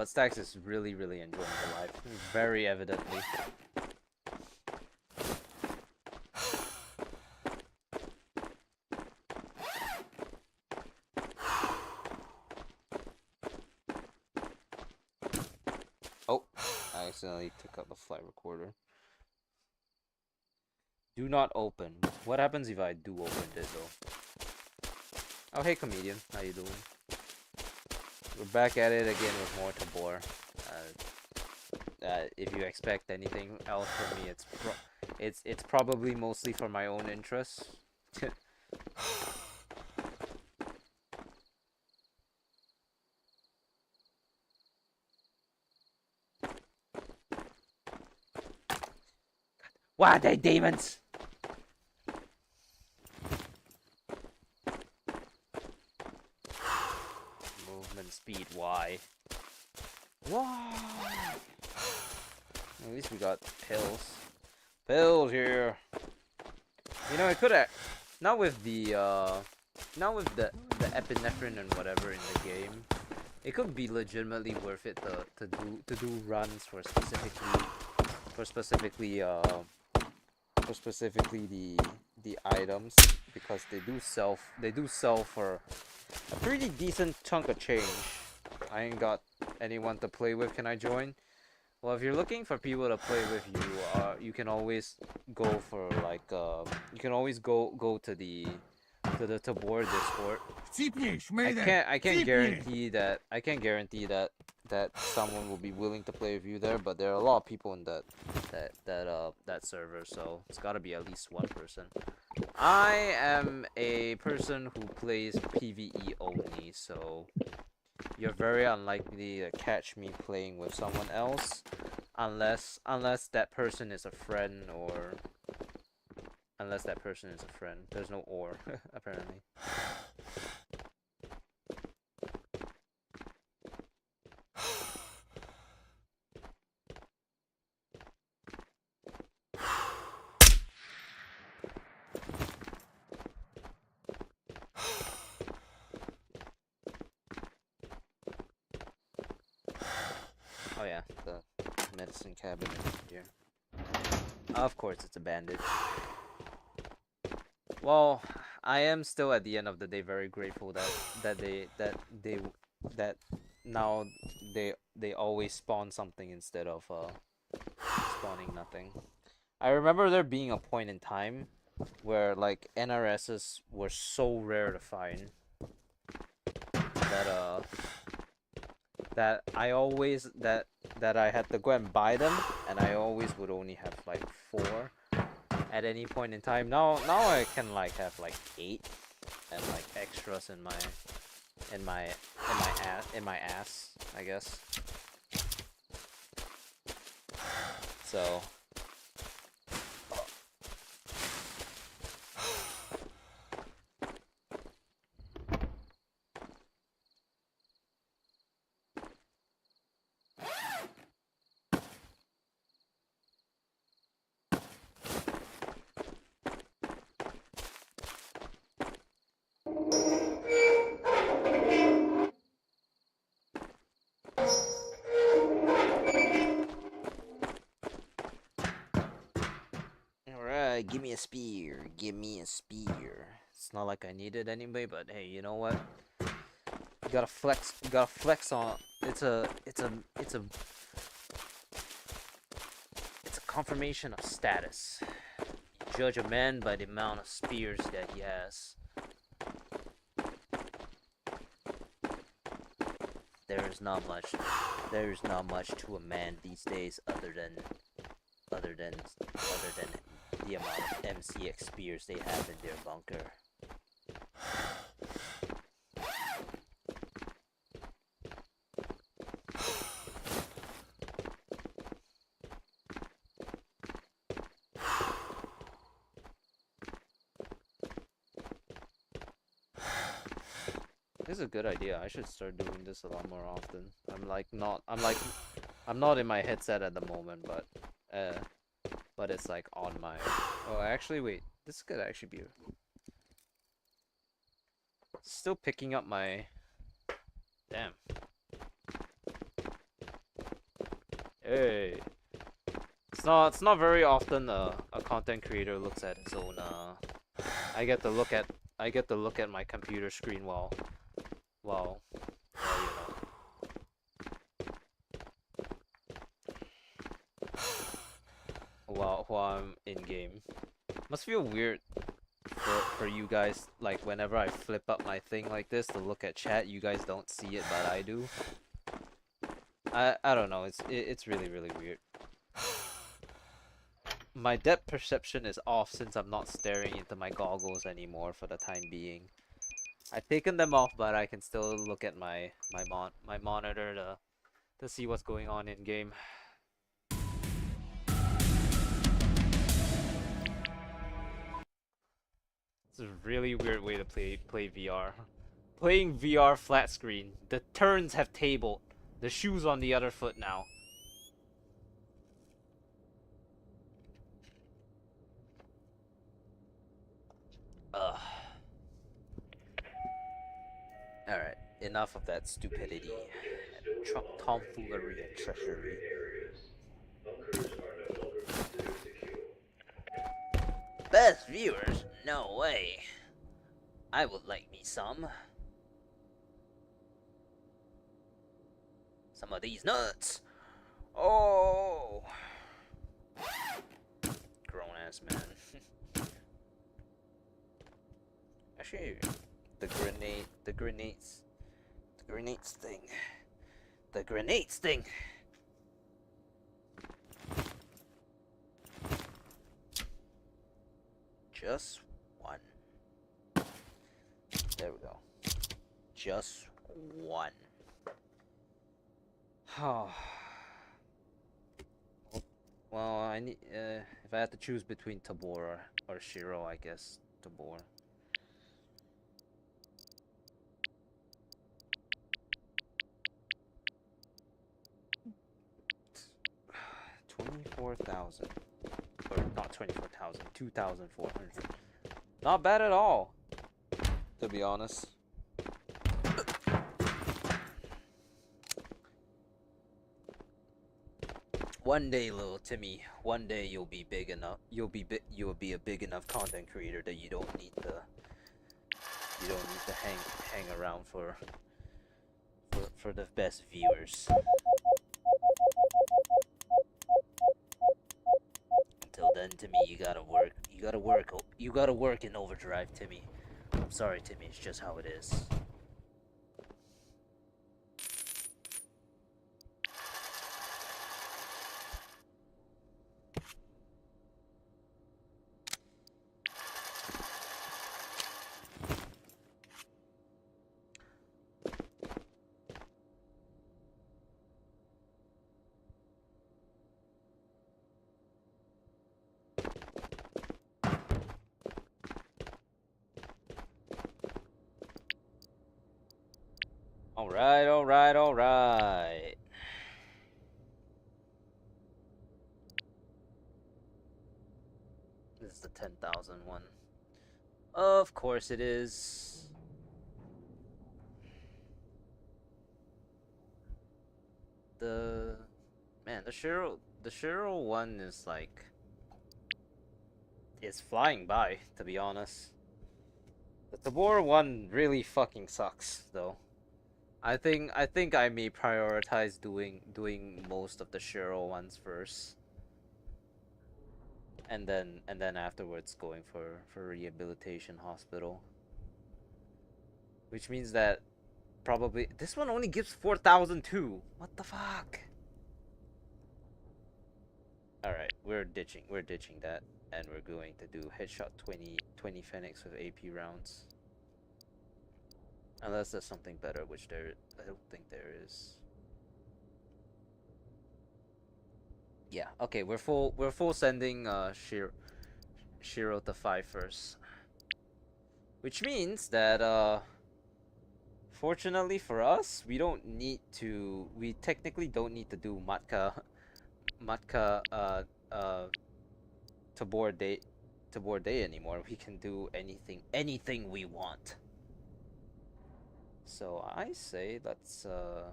S1: Stacks is really enjoying the life, very evidently. Oh, I accidentally took out the flight recorder. Do not open. What happens if I do open it though? Oh, hey comedian, how you doing? We're back at it again with more Tabor. If you expect anything else from me, it's probably mostly for my own interests. Why are they demons? Movement speed Y. Why? At least we got pills. Pills here. You know, it could have not with the epinephrine and whatever in the game. It could be legitimately worth it to do runs for specifically the items, because they do sell for a pretty decent chunk of change. I ain't got anyone to play with. Can I join? Well, if you're looking for people to play with you, you can always go for like you can always go to the Tabor Discord. I can't guarantee that someone will be willing to play with you there, but there are a lot of people in that server, so it's got to be at least one person. I am a person who plays PVE only, so you're very unlikely to catch me playing with someone else, unless that person is a friend, or unless that person is a friend. There's no or apparently. Oh yeah, the medicine cabinet here. Of course, it's a bandage. Well, I am still at the end of the day very grateful they that now they always spawn something instead of spawning nothing. I remember there being a point in time where like NRSs were so rare to find that that I had to go and buy them, and I always would only have like 4 at any point in time. Now I can like have like 8 and like extras in my ass, I guess. So alright, give me a spear. Give me a spear. It's not like I need it anyway, but hey, you know what? You gotta flex. You gotta flex on. It's a confirmation of status. You judge a man by the amount of spears that he has. There is not much to a man these days other than the amount of MCX spears they have in their bunker. This is a good idea. I should start doing this a lot more often. I'm not in my headset at the moment, but it's like on my. Oh, actually, wait. This could actually be. Still picking up my. Damn. Hey. It's not very often a content creator looks at his own. I get to look at my computer screen while while I'm in game. Must feel weird for you guys, like whenever I flip up my thing like this to look at chat, you guys don't see it, but I do. I don't know. It's really weird. My depth perception is off since I'm not staring into my goggles anymore for the time being. I've taken them off, but I can still look at my monitor to see what's going on in game. It's a really weird way to play VR. Playing VR flat screen. The turns have tabled. The shoe's on the other foot now. Ugh. Alright, enough of that stupidity and tomfoolery and treachery.
S2: Bunkers are no longer considered secure.
S1: Best viewers? No way. I would like me some. Some of these nuts. Oh. Grown ass man. Actually, the grenades thing. Just one. There we go. Just one. Oh. Well, I need. If I had to choose between Tabor or Shiro, I guess Tabor. $24,000. Or not 24,000, 2,400. Not bad at all, to be honest. One day, little Timmy, one day you'll be big enough. You'll be a big enough content creator that you don't need to hang around for the best viewers. Until then, Timmy, you gotta work. You gotta work in overdrive, Timmy. I'm sorry, Timmy. It's just how it is. All right. This is the 10,000 one. Of course it is. The Shiro one is like, it's flying by, to be honest. The Tabor one really fucking sucks, though. I think I may prioritize doing most of the Shiro ones first, and then afterwards going for rehabilitation hospital. Which means that probably this one only gives 4,002. What the fuck? All right, we're ditching that, and we're going to do headshot 20 Phoenix with AP rounds. Unless there's something better, which I don't think there is. Yeah, okay, we're full sending Shiro to 5 first. Which means that fortunately for us, we technically don't need to do Matka Tabor Day anymore. We can do anything we want. So I say let's I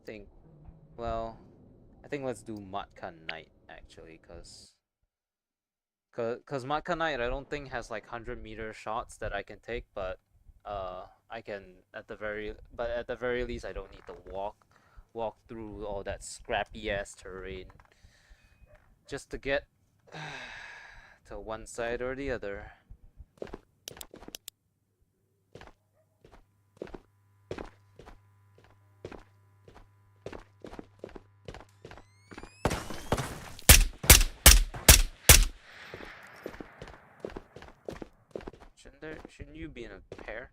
S1: think let's do Matka Night actually, cause Matka Night I don't think has like 100-meter shots that I can take, but I can at the very least I don't need to walk through all that scrappy ass terrain just to get to one side or the other. Shouldn't you be in a pair?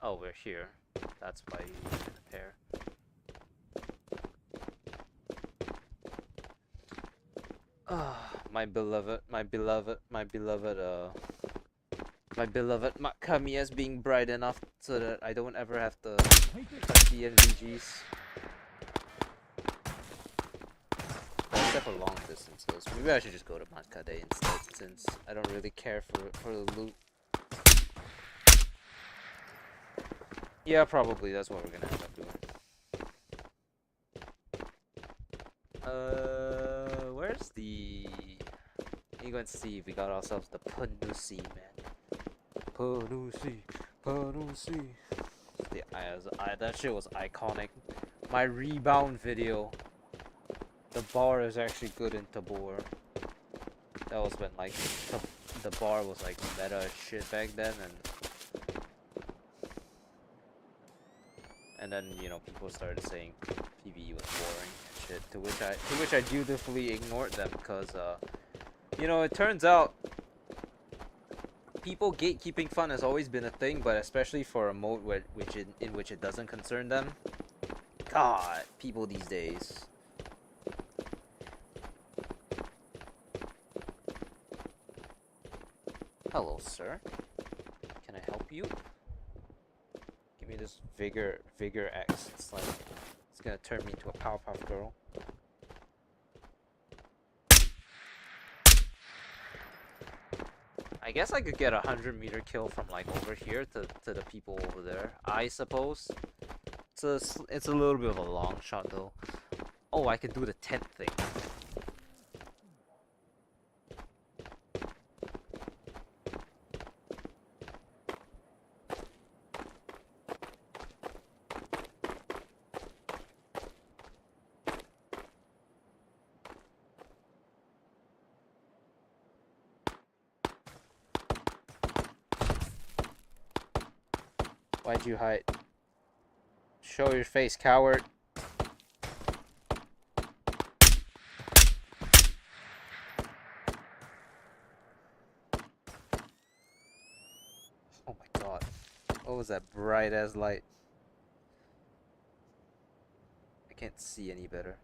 S1: Oh, we're here. That's why you're in a pair. My beloved Makami is being bright enough so that I don't ever have to touch the NVGs. Except for long distances. Maybe I should just go to Matka Day instead, since I don't really care for the loot. Yeah, probably that's what we're gonna end up doing. Where's the... You go and see if we got ourselves the Panusi, man. Panusi. That shit was iconic. My rebound video. The bar is actually good in Tabor. That was when like the bar was like meta as shit back then, and then you know people started saying PVE was boring and shit. To which I dutifully ignored them because you know, it turns out people gatekeeping fun has always been a thing, but especially for a mode in which it doesn't concern them. God, people these days. Hello, sir. Can I help you? Give me this vigor X. It's like it's gonna turn me into a Powerpuff Girl. I guess I could get a 100-meter kill from like over here to the people over there. I suppose. It's a little bit of a long shot though. Oh, I can do the tent thing. Why'd you hide? Show your face, coward. Oh my god. What was that bright ass light? I can't see any better.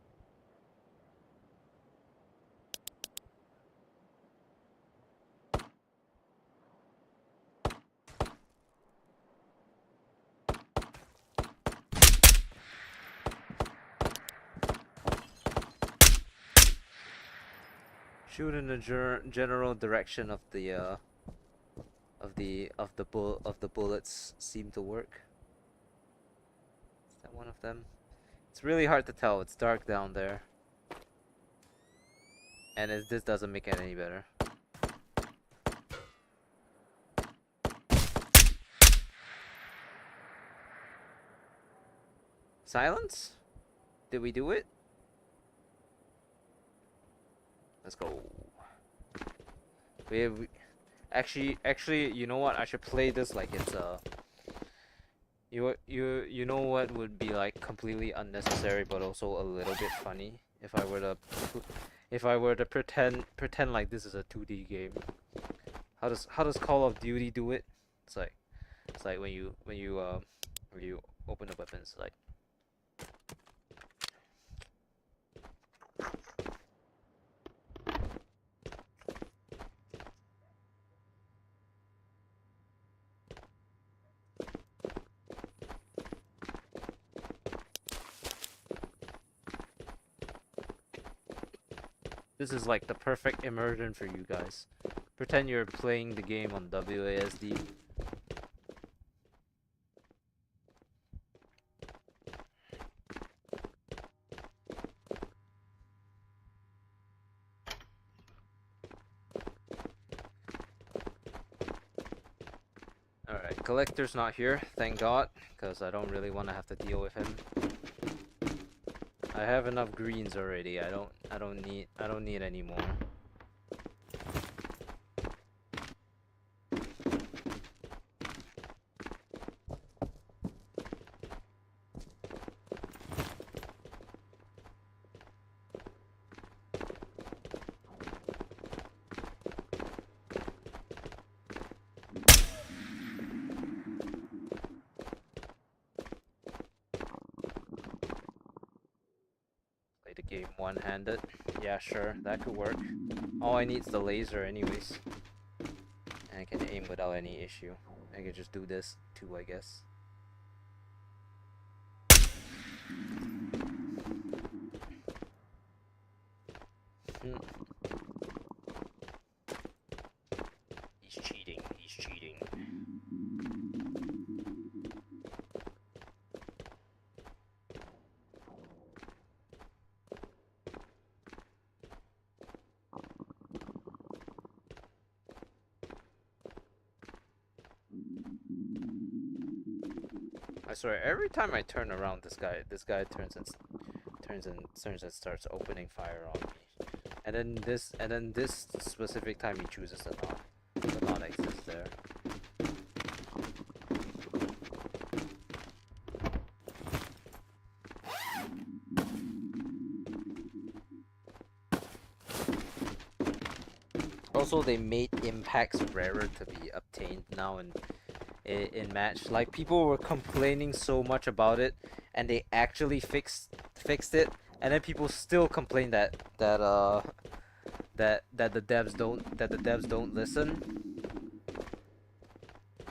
S1: Shoot in the general direction of the bullets seem to work. Is that one of them? It's really hard to tell. It's dark down there, and this doesn't make it any better. Silence? Did we do it? Let's go. Actually, you know what? I should play this like it's you know what would be like completely unnecessary but also a little bit funny if I were to pretend like this is a 2D game. How does Call of Duty do it? It's like when you open the weapons, like this is like the perfect immersion for you guys. Pretend you're playing the game on WASD. Alright, Collector's not here, thank God, because I don't really want to have to deal with him. I have enough greens already. I don't need any more. Play the game one-handed. Yeah, sure, that could work. All I need is the laser anyways. And I can aim without any issue. I can just do this too, I guess. He's cheating, he's cheating. I swear, every time I turn around, this guy turns and starts opening fire on me. And then this specific time he chooses to not exist there. Also, they made impacts rarer to be obtained now in match. Like, people were complaining so much about it, and they actually fixed it, and then people still complain that the devs don't listen.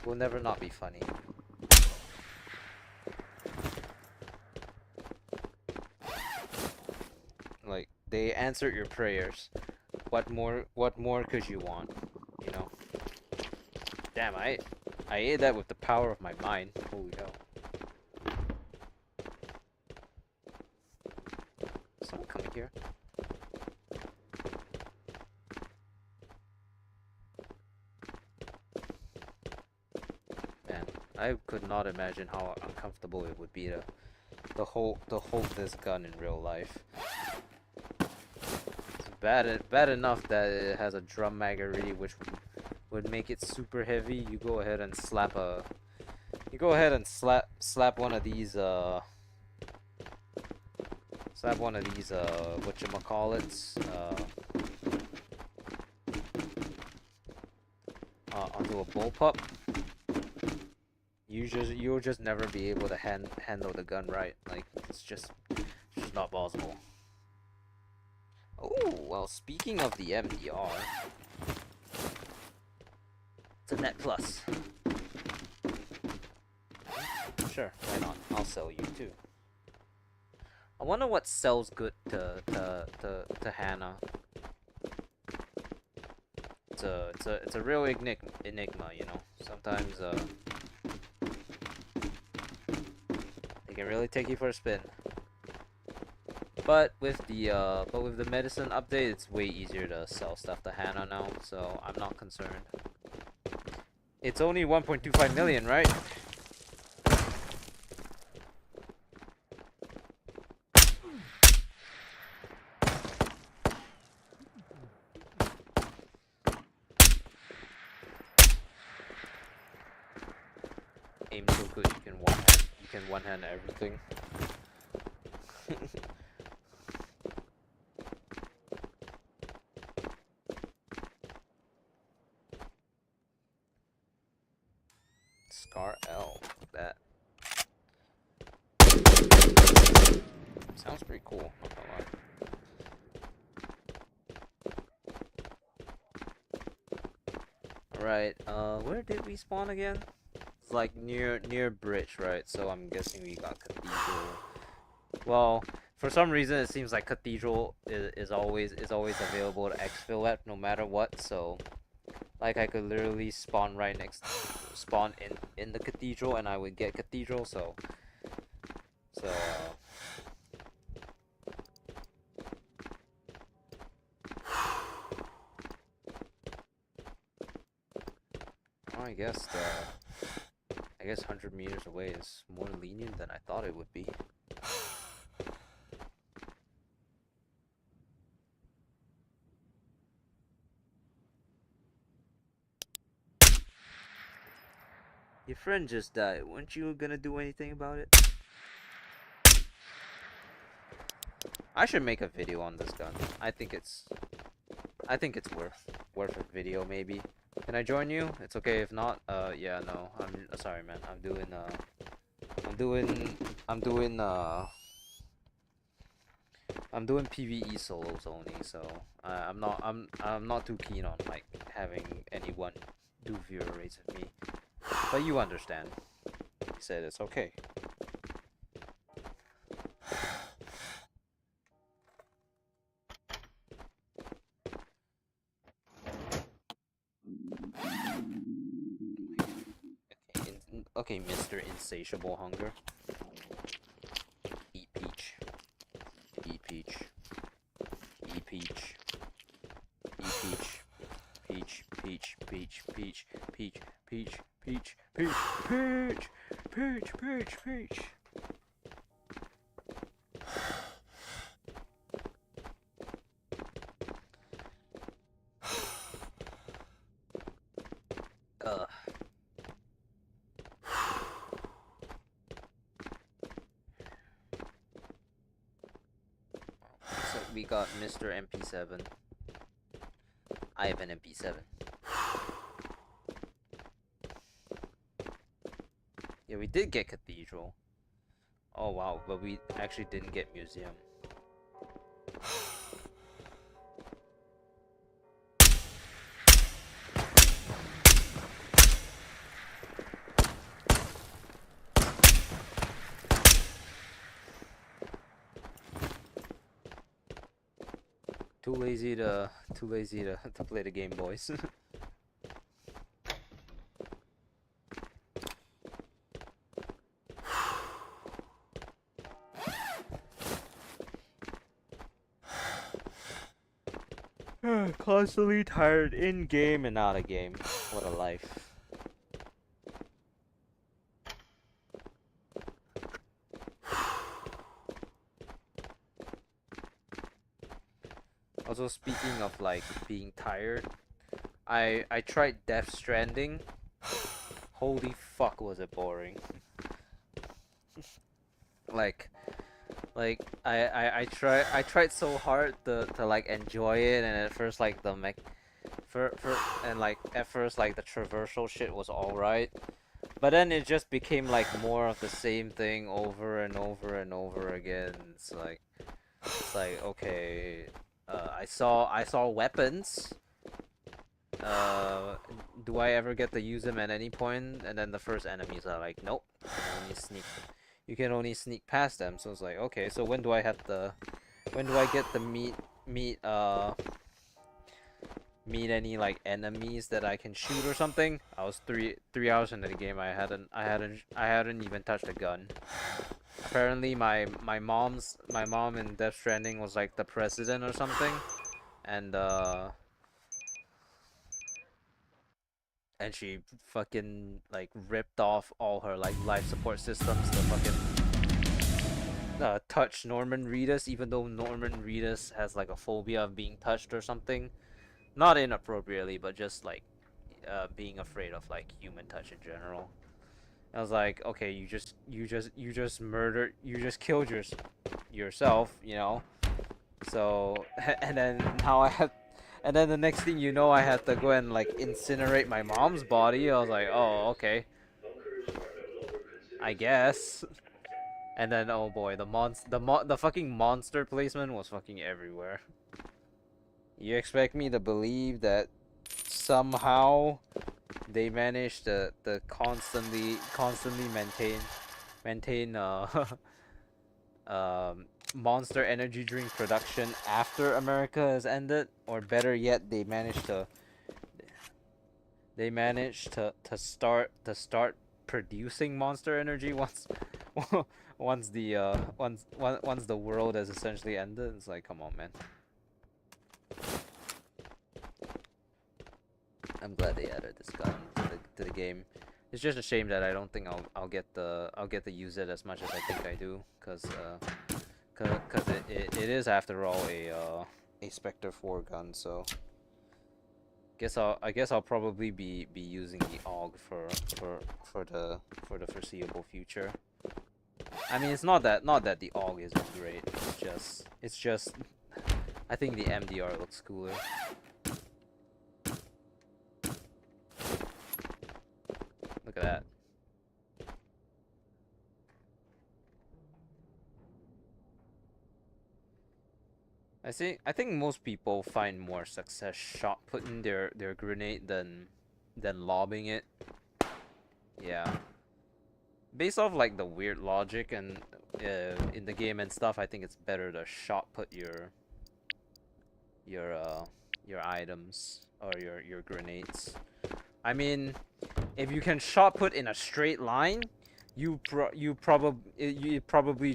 S1: Will never not be funny. Like, they answered your prayers. What more could you want, you know? Damn, I ate that with the power of my mind. Holy hell. Is someone coming here? Man, I could not imagine how uncomfortable it would be to hold this gun in real life. It's bad enough that it has a drum mag already, which would make it super heavy. You go ahead and slap one of these whatchamacallits onto a bullpup. You'll just never be able to handle the gun right. Like it's just not possible. Oh well, speaking of the MDR, it's a net plus. Sure, why not? I'll sell you too. I wonder what sells good to Hannah. It's a real enigma, you know. Sometimes they can really take you for a spin. But with the medicine update, it's way easier to sell stuff to Hannah now, so I'm not concerned. It's only 1.25 million, right? Aim so good you can one hand everything. Scar L, that sounds pretty cool, not gonna lie. Alright, where did we spawn again? It's like near bridge, right? So I'm guessing we got cathedral. Well, for some reason it seems like cathedral is always available to exfil at no matter what, so like I could literally spawn in the cathedral and I would get cathedral, so well, I guess 100 meters away is more lenient than I thought it would be. Your friend just died. Weren't you gonna do anything about it? I should make a video on this gun. I think it's worth a video maybe. Can I join you? It's okay if not. Yeah, no. I'm sorry, man. I'm doing PVE solos only, so I'm not too keen on like having anyone do viewer rates with me. But you understand. He said it's okay. Okay, Mr. Insatiable Hunger. Eat peach. Eat peach. Eat peach. Eat peach. Peach, peach, peach, peach, peach, peach, peach, peach, peach, peach, peach, peach. So we got Mr. MP7. I have an MP7. Yeah, we did get Cathedral. Oh wow, but we actually didn't get Museum. Too lazy to play the game, boys. Constantly tired in game and out of game. What a life. Also, speaking of like being tired, I tried Death Stranding. Holy fuck, was it boring. like I tried so hard to like enjoy it, and at first like the mech for and like at first like the traversal shit was alright, but then it just became like more of the same thing over and over and over again. It's like okay, I saw weapons. Uh, do I ever get to use them at any point? And then the first enemies are like, nope, you can only sneak past them. So it's like, okay, so when do I get to meet any like enemies that I can shoot or something? I was three hours into the game. I hadn't even touched a gun. Apparently, my mom in Death Stranding was like the president or something, and she fucking like ripped off all her like life support systems to fucking touch Norman Reedus, even though Norman Reedus has like a phobia of being touched or something. Not inappropriately, but just like being afraid of like human touch in general. I was like, okay, you just killed yourself, you know. So and then now and then the next thing you know, I had to go and like incinerate my mom's body. I was like, oh, okay,
S2: Bunkers are no longer
S1: I
S2: considered
S1: guess. And then oh boy, the fucking monster placement was fucking everywhere. You expect me to believe that somehow they managed to constantly maintain monster energy drink production after America has ended, or better yet, they managed to start producing monster energy once once the world has essentially ended. It's like, come on, man. I'm glad they added this gun to the game. It's just a shame that I don't think I'll get to use it as much as I think I do, cause it is after all a Spectre 4 gun. So I guess I'll probably be using the AUG for the foreseeable future. I mean, it's not that the AUG isn't great. It's just I think the MDR looks cooler. Look at that. I think most people find more success shot putting their grenade than lobbing it. Yeah. Based off like the weird logic and in the game and stuff, I think it's better to shot put your your items or your grenades. I mean, if you can shot put in a straight line, it probably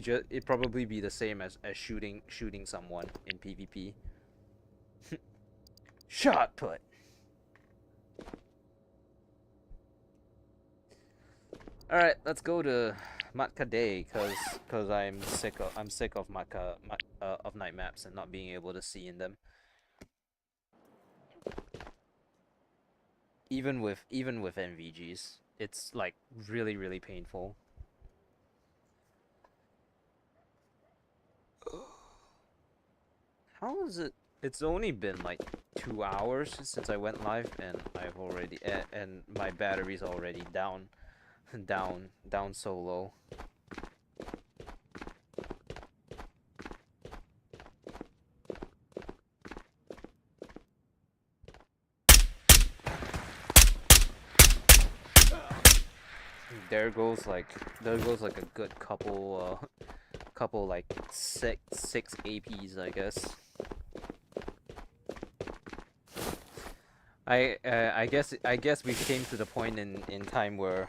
S1: be the same as shooting someone in PvP. Shot put. All right, let's go to Matka Day, cause I'm sick of Matka of night maps and not being able to see in them. Even with NVGs, it's like really painful. How is it? It's only been like 2 hours since I went live, and I've already and my battery's already down, down so low. There goes like a good couple like six APs, I guess. I guess we came to the point in time where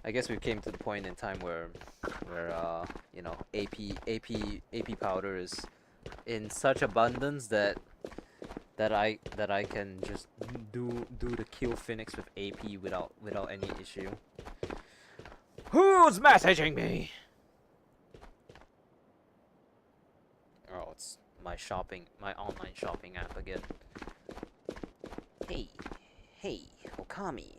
S1: I guess we came to the point in time where you know, AP powder is in such abundance that I can just do the kill Phoenix with AP without any issue. Who's messaging me? Oh, it's my online shopping app again. Hey, Okami.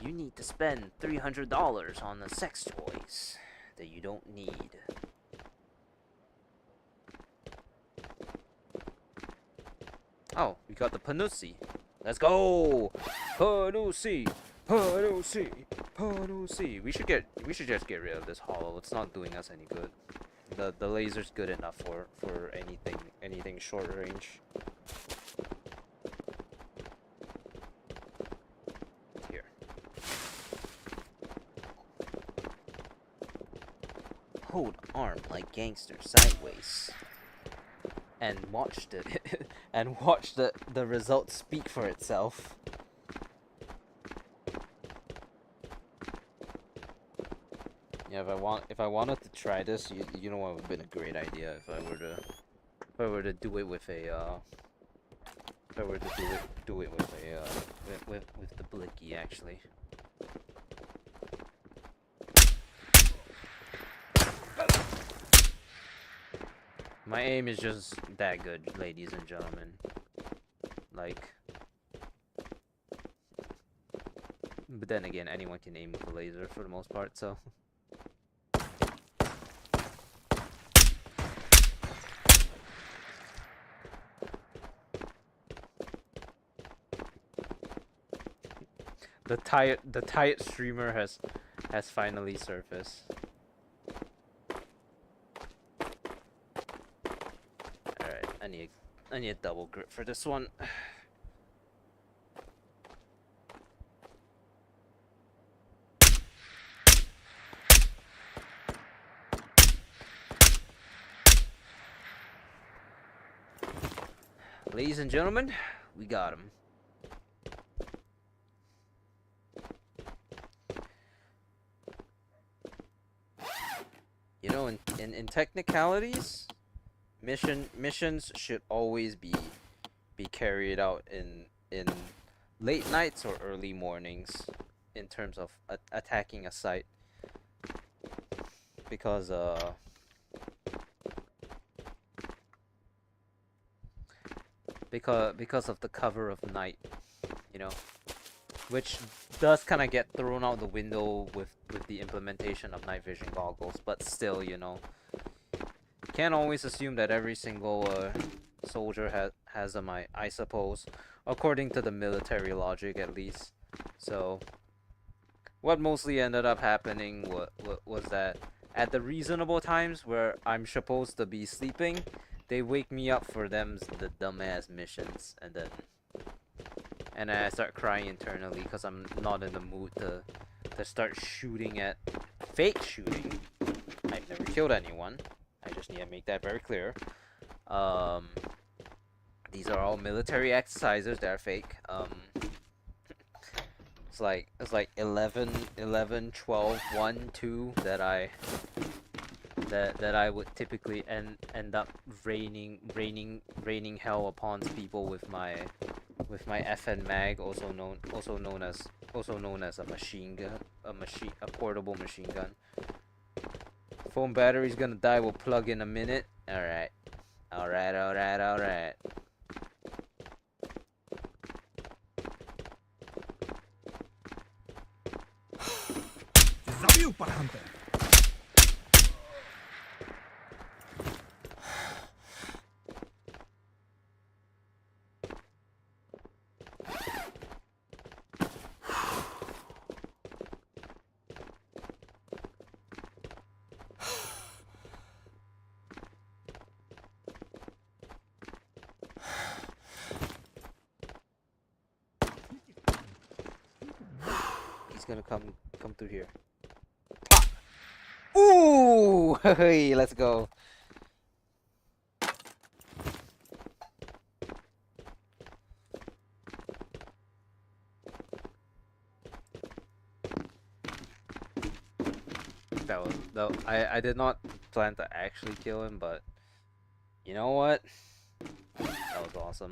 S1: You need to spend $300 on the sex toys that you don't need. Oh, we got the Panusi. Let's go! Panusi! We should just get rid of this hollow. It's not doing us any good. The laser's good enough for anything short range. Here. Hold arm like gangster sideways. And watch the results speak for itself. Yeah, if I wanted to try this, you know what would have been a great idea if I were to do it with a with the blicky actually. My aim is just that good, ladies and gentlemen. Like, but then again, anyone can aim with a laser for the most part, so. The tired streamer has finally surfaced. Alright, I need a double grip for this one. Ladies and gentlemen, we got him. You know, in technicalities, missions should always be carried out in late nights or early mornings in terms of attacking a site, because of the cover of night, you know, which does kind of get thrown out the window with the implementation of night vision goggles, but still, you know, can't always assume that every single soldier has them, I suppose, according to the military logic at least. So what mostly ended up happening was that at the reasonable times where I'm supposed to be sleeping, they wake me up for the dumbass missions, and then I start crying internally because I'm not in the mood to start shooting at fake shooting. I've never killed anyone. I just need to make that very clear. These are all military exercises that are fake. It's like 11, 12, 1, 2 that I would typically end up raining hell upon people with my FN mag, also known as a machine gun, a portable machine gun. Phone battery's gonna die. We'll plug in a minute. All right.
S3: Zabił pan Hunter.
S1: He's gonna come through here. Ooh! Hey, let's go. I did not plan to actually kill him, but You know what? That was awesome.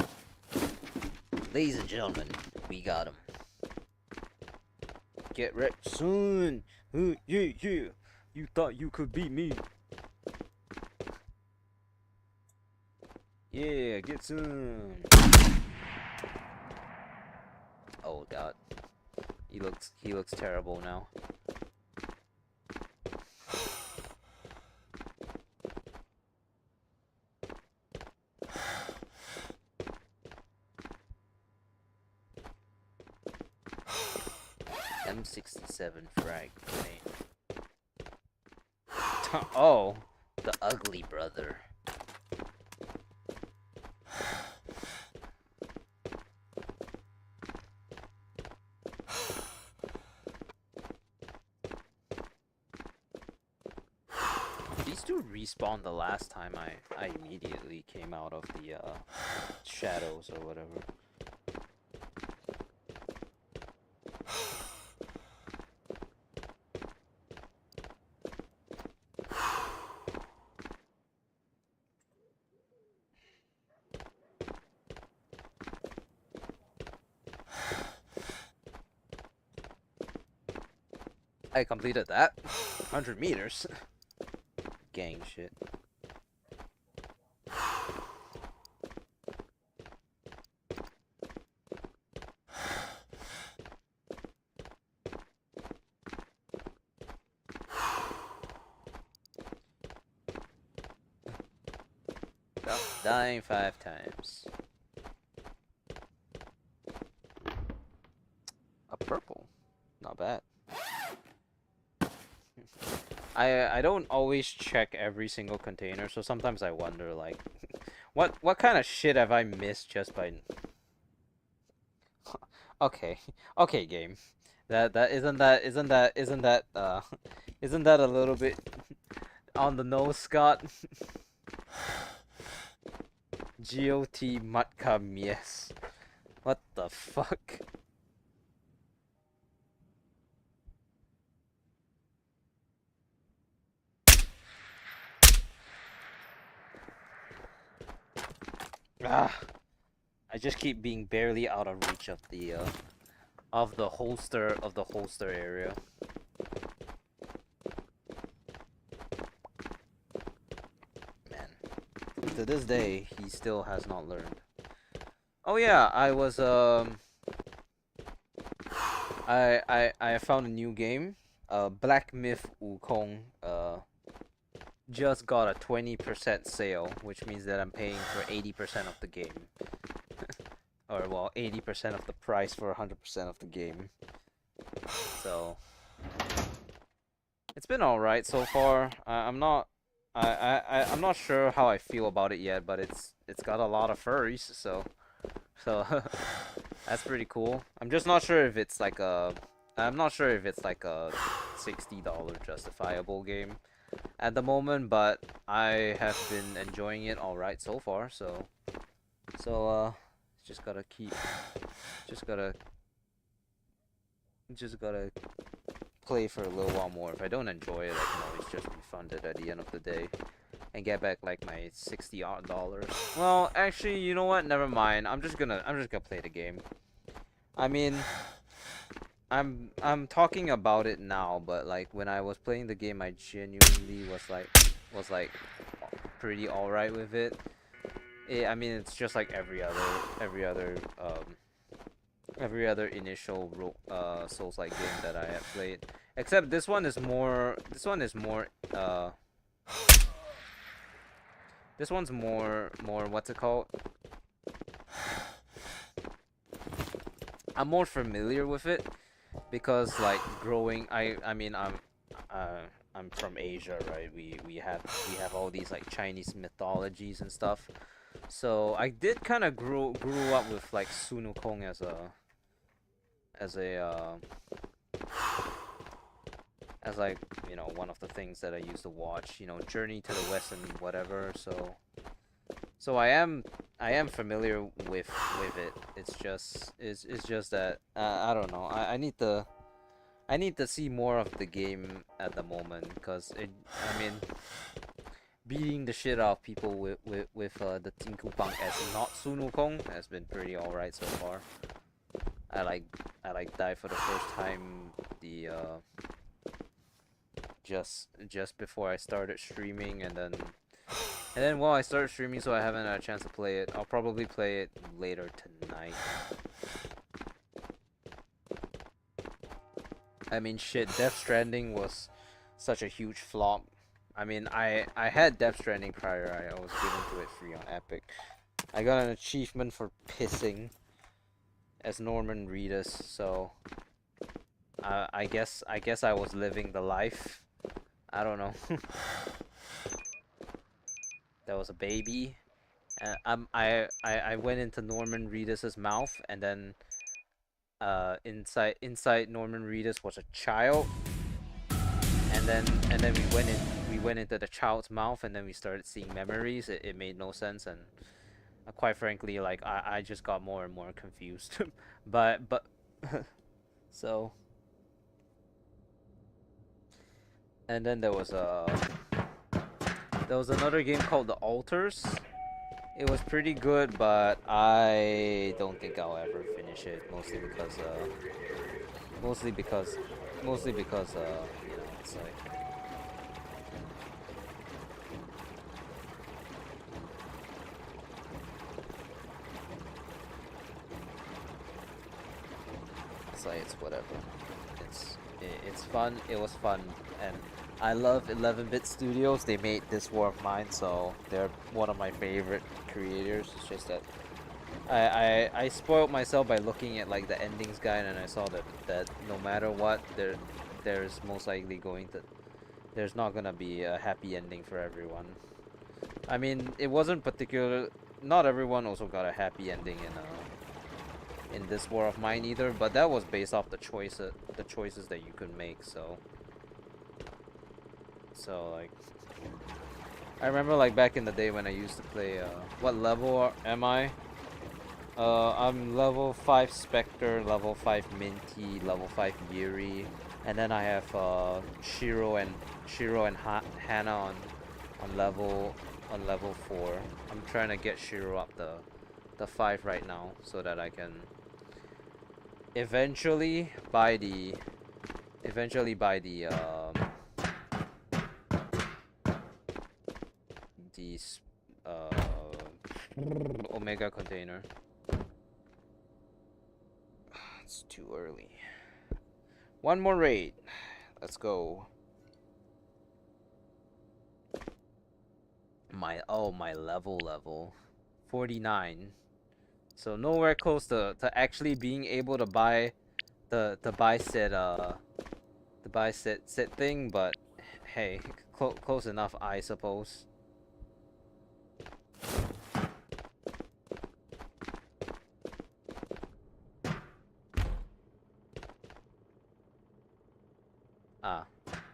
S1: Ladies and gentlemen, we got him. Get wrecked soon. Yeah, yeah. You thought you could beat me. Yeah, get some. Oh god. He looks terrible now. M67 frag grenade. Oh, the ugly brother. These two respawned the last time I immediately came out of the shadows or whatever. I completed that. 100 meters. Gang shit. Dying 5 times. A purple. Not bad. I don't always check every single container, so sometimes I wonder like what kind of shit have I missed just by Okay. Okay, game. That isn't that isn't that a little bit on the nose, Scott? GOT Matkam, yes. What the fuck? Ah, I just keep being barely out of reach of the holster area. Man, to this day, he still has not learned. Oh yeah, I was I found a new game. Black Myth Wukong just got a 20% sale, which means that I'm paying for 80% of the game. Or well, 80% of the price for 100% of the game. So it's been all right so far. I'm not sure how I feel about it yet, but it's got a lot of furries, so that's pretty cool. I'm just not sure if it's like a $60 justifiable game at the moment, but I have been enjoying it all right so far. So just gotta play for a little while more. If I don't enjoy it, I can always just refund it at the end of the day and get back like my $60. Well, actually, you know what? Never mind. I'm just gonna play the game. I mean, I'm talking about it now, but like when I was playing the game, I genuinely was like pretty alright with it. I mean, it's just like every other initial Souls-like game that I have played, except this one is more what's it called? I'm more familiar with it because like growing I'm from Asia, right? We have all these like Chinese mythologies and stuff. So I did kind of grew up with like Sun Wukong as like, you know, one of the things that I used to watch, you know, Journey to the West and whatever. So I am familiar with it. It's just that I don't know. I need to see more of the game at the moment because I mean beating the shit out of people with the Tinkupang as not Sunukong has been pretty alright so far. I died for the first time the just before I started streaming, and then while I started streaming, so I haven't had a chance to play it. I'll probably play it later tonight. I mean, shit, Death Stranding was such a huge flop. I mean, I had Death Stranding prior. I was given to it free on Epic. I got an achievement for pissing as Norman Reedus, so I guess I was living the life. I don't know. There was a baby, and I went into Norman Reedus's mouth, and then inside Norman Reedus was a child, and then we went into the child's mouth, and then we started seeing memories. It made no sense, and quite frankly, like I just got more and more confused. but so, and then there was another game called The Altars. It was pretty good, but I don't think I'll ever finish it. Mostly because you know, it's like. It's whatever. It's fun. It was fun, and I love 11-bit studios. They made this War of Mine, so they're one of my favorite creators. It's just that I spoiled myself by looking at like the endings guide, and I saw that no matter what, there's most likely there's not gonna be a happy ending for everyone. I mean, it wasn't particular. Not everyone also got a happy ending in this War of Mine either, but that was based off the choices that you could make. So like, I remember like back in the day when I used to play. What level am I? I'm level 5 Spectre, level 5 Minty, level 5 Yuri, and then I have Shiro and Hana on level 4. I'm trying to get Shiro up the 5 right now so that I can eventually buy the Omega container. It's too early. One more raid. Let's go. My level 49. So nowhere close to actually being able to buy the buy set thing, but hey, close enough, I suppose.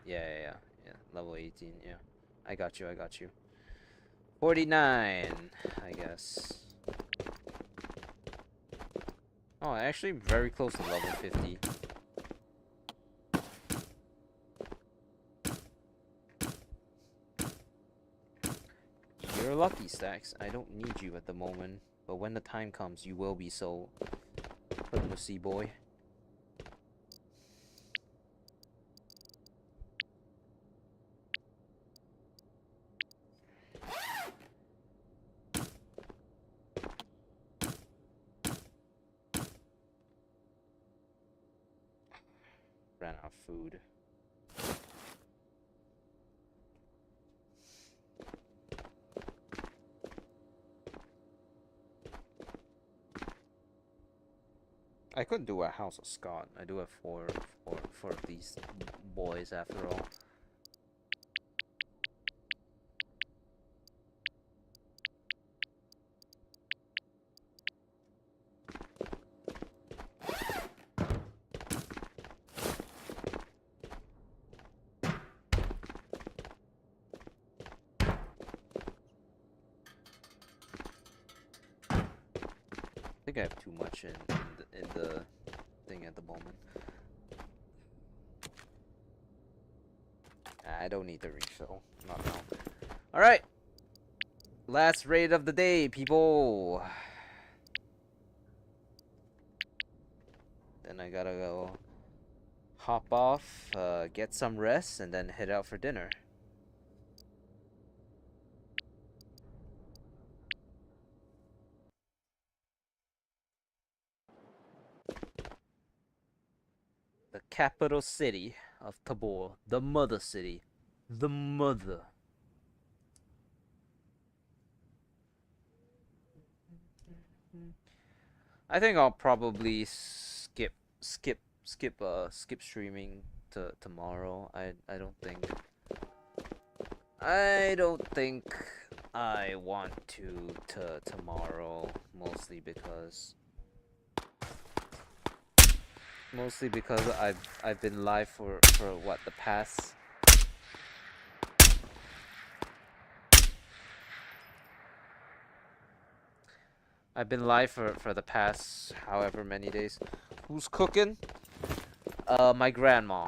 S1: Yeah. Level 18, yeah. I got you. 49, I guess. Oh, actually very close to level 50. You're lucky, Stacks. I don't need you at the moment, but when the time comes, you will be so. Pussy boy. Ran out of food. I could do a House of Scott. I do have four of these boys after all. I think I have too much in the thing at the moment. I don't need the refill. Not now. Alright. Last raid of the day, people. Then I gotta go hop off, get some rest, and then head out for dinner. The capital city of Tabor. The mother city. The mother. I think I'll probably skip streaming to tomorrow. I don't think I want to tomorrow, mostly because I've been live for what, the past. I've been live for the past however many days. Who's cooking? My grandma.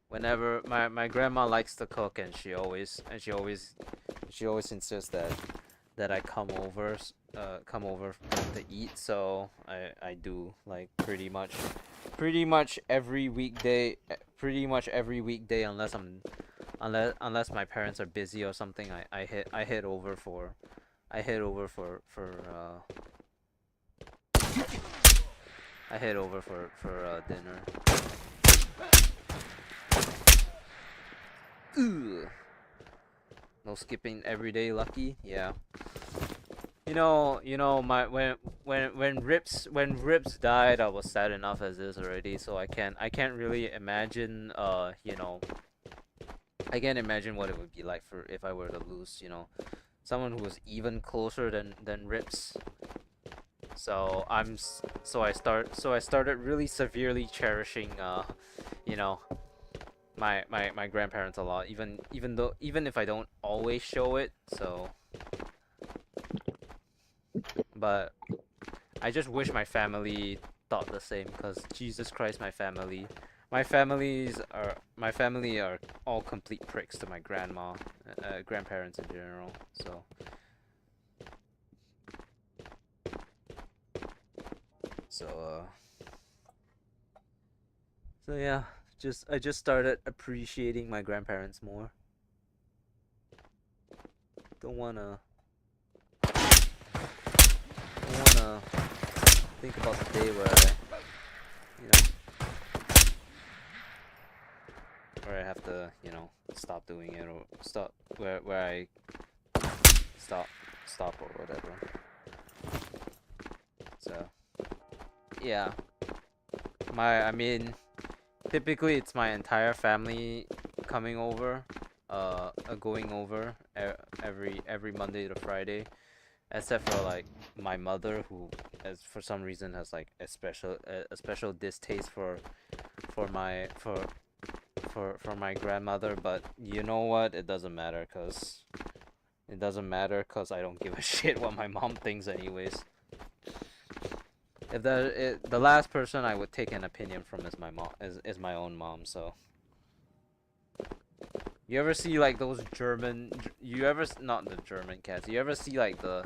S1: Whenever my grandma likes to cook, and she always insists that I come over to eat. So I do, like, pretty much every weekday, unless my parents are busy or something. I head over for dinner. Ugh. No skipping every day, Lucky. Yeah. You know, my when Rips died, I was sad enough as is already. So I can't really imagine. I can't imagine what it would be like for if I were to lose. Someone who was even closer than Rips. So I started really severely cherishing. My grandparents a lot, even if I don't always show it. So, but I just wish my family thought the same, because Jesus Christ, my family are all complete pricks to my grandparents in general. So yeah, I just started appreciating my grandparents more. Don't wanna think about the day where I have to, stop doing it, or where I stop or whatever. So yeah, typically it's my entire family coming over, going over every Monday to Friday, except for, like, my mother, who, as for some reason, has, like, a special distaste for my grandmother. But you know what? It doesn't matter, cause I don't give a shit what my mom thinks, anyways. If the last person I would take an opinion from is my mom, is my own mom. So you ever see, like, those not the German cats, you ever see, like, the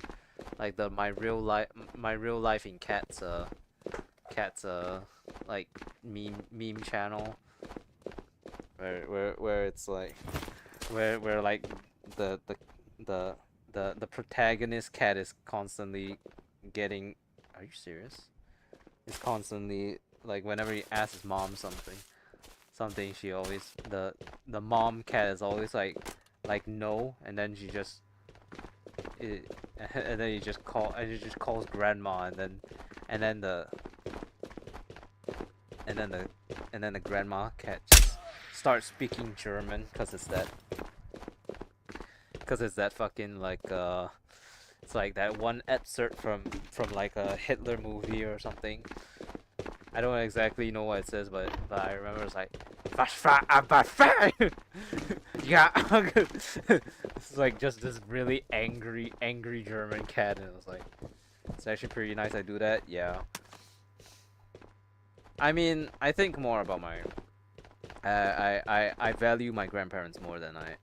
S1: my real life in cats like, meme channel, where it's like where like the protagonist cat is constantly getting, are you serious? It's constantly, like, whenever he asks his mom something, she always, the mom cat is always like no, and then she just and then he just calls grandma, and then the grandma cat just starts speaking German, because it's that fucking, like, it's like that one excerpt from like a Hitler movie or something. I don't exactly know what it says, but I remember it's like, yeah. It's like just this really angry German cat, and it was like, it's actually pretty nice I do that. Yeah. I mean, I think more about my. I value my grandparents more than I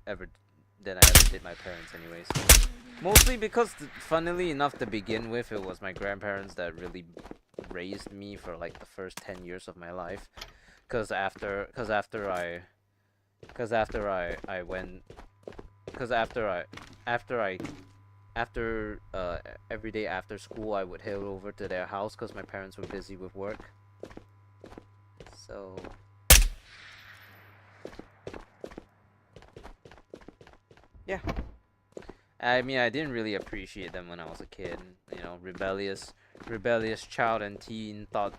S1: ever did my parents, anyways. Mostly because, funnily enough, to begin with, it was my grandparents that really raised me for like the first 10 years of my life. Cause after, cause after I, cause after I went, cause after every day after school, I would head over to their house because my parents were busy with work. So yeah, I mean, I didn't really appreciate them when I was a kid. You know, rebellious child and teen thought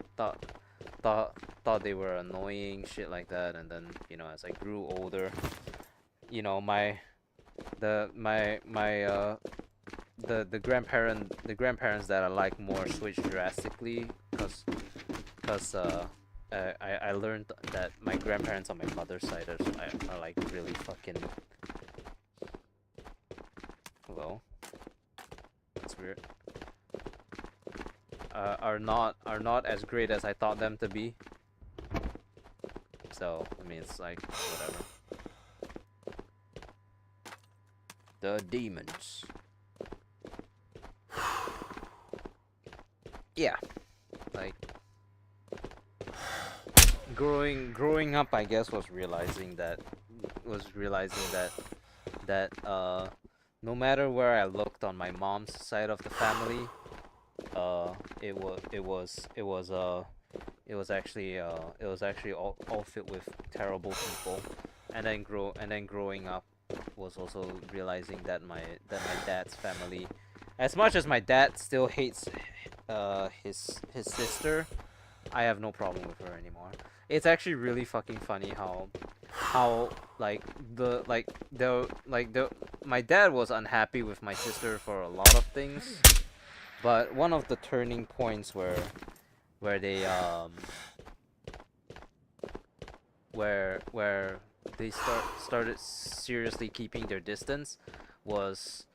S1: thought they were annoying, shit like that. And then, as I grew older, you know, my the my my the grandparents that I like more switched drastically, cause I learned that my grandparents on my mother's side are like really fucking. Hello, that's weird. Are not as great as I thought them to be. So I mean, it's like whatever. The demons. Yeah, like growing up, I guess was realizing that no matter where I looked on my mom's side of the family, it was actually all filled with terrible people. And then growing up was also realizing that my dad's family, as much as my dad still hates his sister, I have no problem with her anymore. It's actually really fucking funny how the my dad was unhappy with my sister for a lot of things, but one of the turning points where they where they started seriously keeping their distance was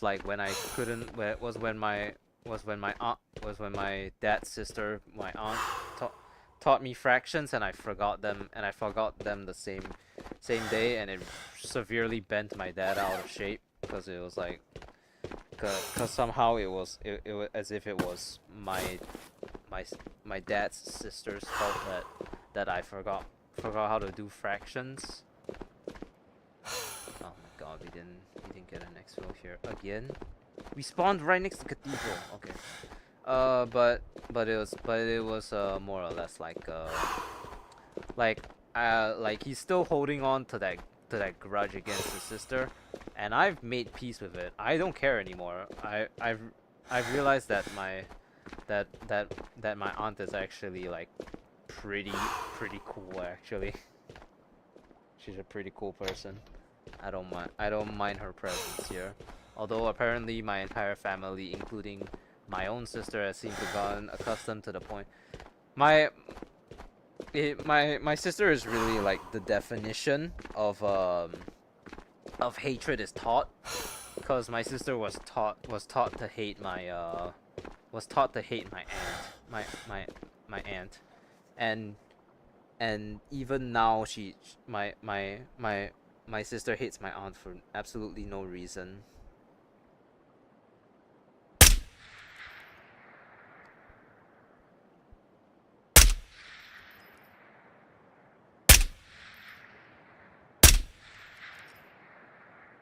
S1: like when I couldn't was when my aunt was when my dad's sister, my aunt, taught me fractions, and I forgot them the same day, and it severely bent my dad out of shape because it was like cause somehow it was as if it was my my dad's sister's fault that I forgot how to do fractions. Oh my god, we didn't get an exfil here again. We spawned right next to cathedral. Okay. But it was more or less like he's still holding on to that grudge against his sister, and I've made peace with it. I don't care anymore. I've realized that my aunt is actually like pretty cool actually. She's a pretty cool person. I don't mind her presence here. Although apparently my entire family, including my own sister, has seemed to gotten accustomed to the point. My my sister is really like the definition of hatred is taught, because my sister was taught to hate my aunt, and even now my sister hates my aunt for absolutely no reason.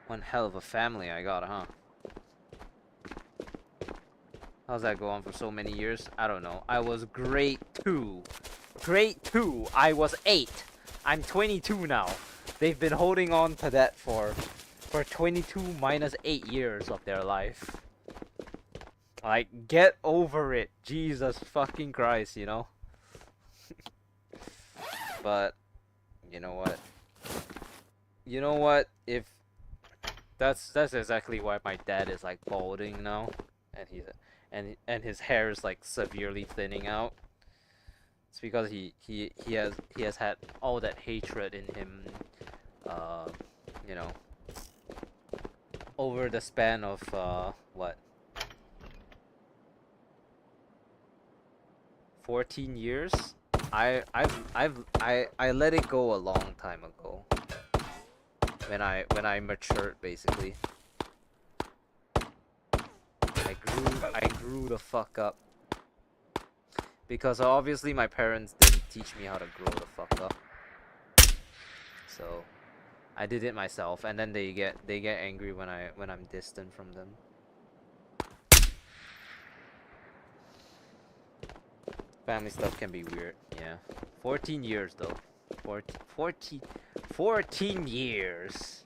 S1: One hell of a family I got, huh? How's that go on for so many years? I don't know. I was grade 2. Grade 2, I was 8. I'm 22 now. They've been holding on to that for 22 minus 8 years of their life. Like, get over it. Jesus fucking Christ, you know? But, you know what? You know what? If that's exactly why my dad is like balding now, and and his hair is like severely thinning out. It's because he has had all that hatred in him, uh, you know, over the span of 14 years. I let it go a long time ago. When I matured, basically. I grew the fuck up. Because obviously my parents didn't teach me how to grow the fuck up. So I did it myself, and then they get angry when I'm distant from them. Family stuff can be weird, yeah. 14 years though. 14 years.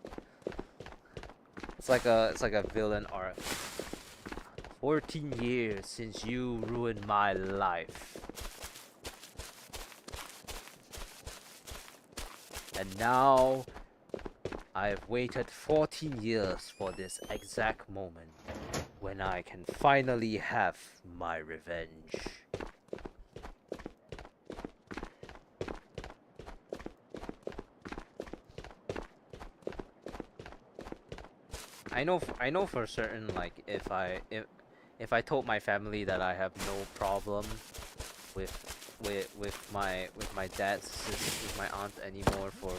S1: It's like a villain arc. 14 years since you ruined my life. And now I've waited 14 years for this exact moment when I can finally have my revenge. I know for certain, like, if I told my family that I have no problem with my dad's with my aunt anymore for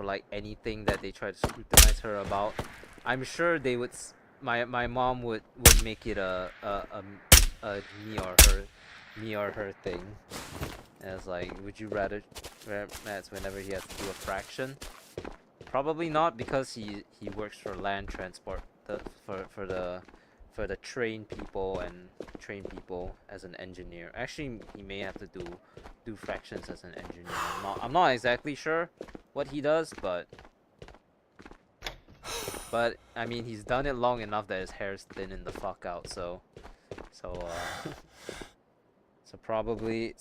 S1: like anything that they try to scrutinize her about, I'm sure they would my mom would make it a me or her thing. As like, would you rather that's whenever he has to do a fraction? Probably not, because he works for land transport, for the train people as an engineer. Actually, he may have to do fractions as an engineer. I'm not exactly sure what he does, but I mean, he's done it long enough that his hair's thinning the fuck out. So he probably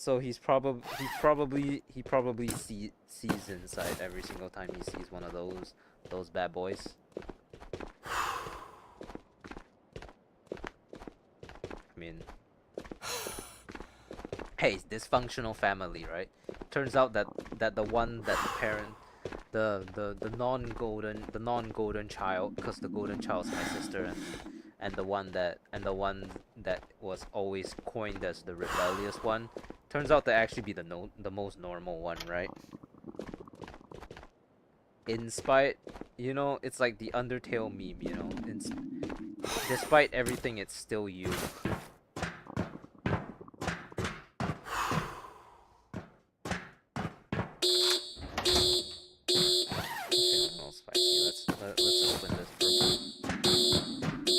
S1: sees inside every single time he sees one of those bad boys. I mean, hey, dysfunctional family, right? Turns out that the one that the parent, the non-golden child, because the golden child's my sister, and the one that was always coined as the rebellious one, turns out to actually be the most normal one, right? In spite, it's like the Undertale meme, despite everything, it's still you. Let's open this purple.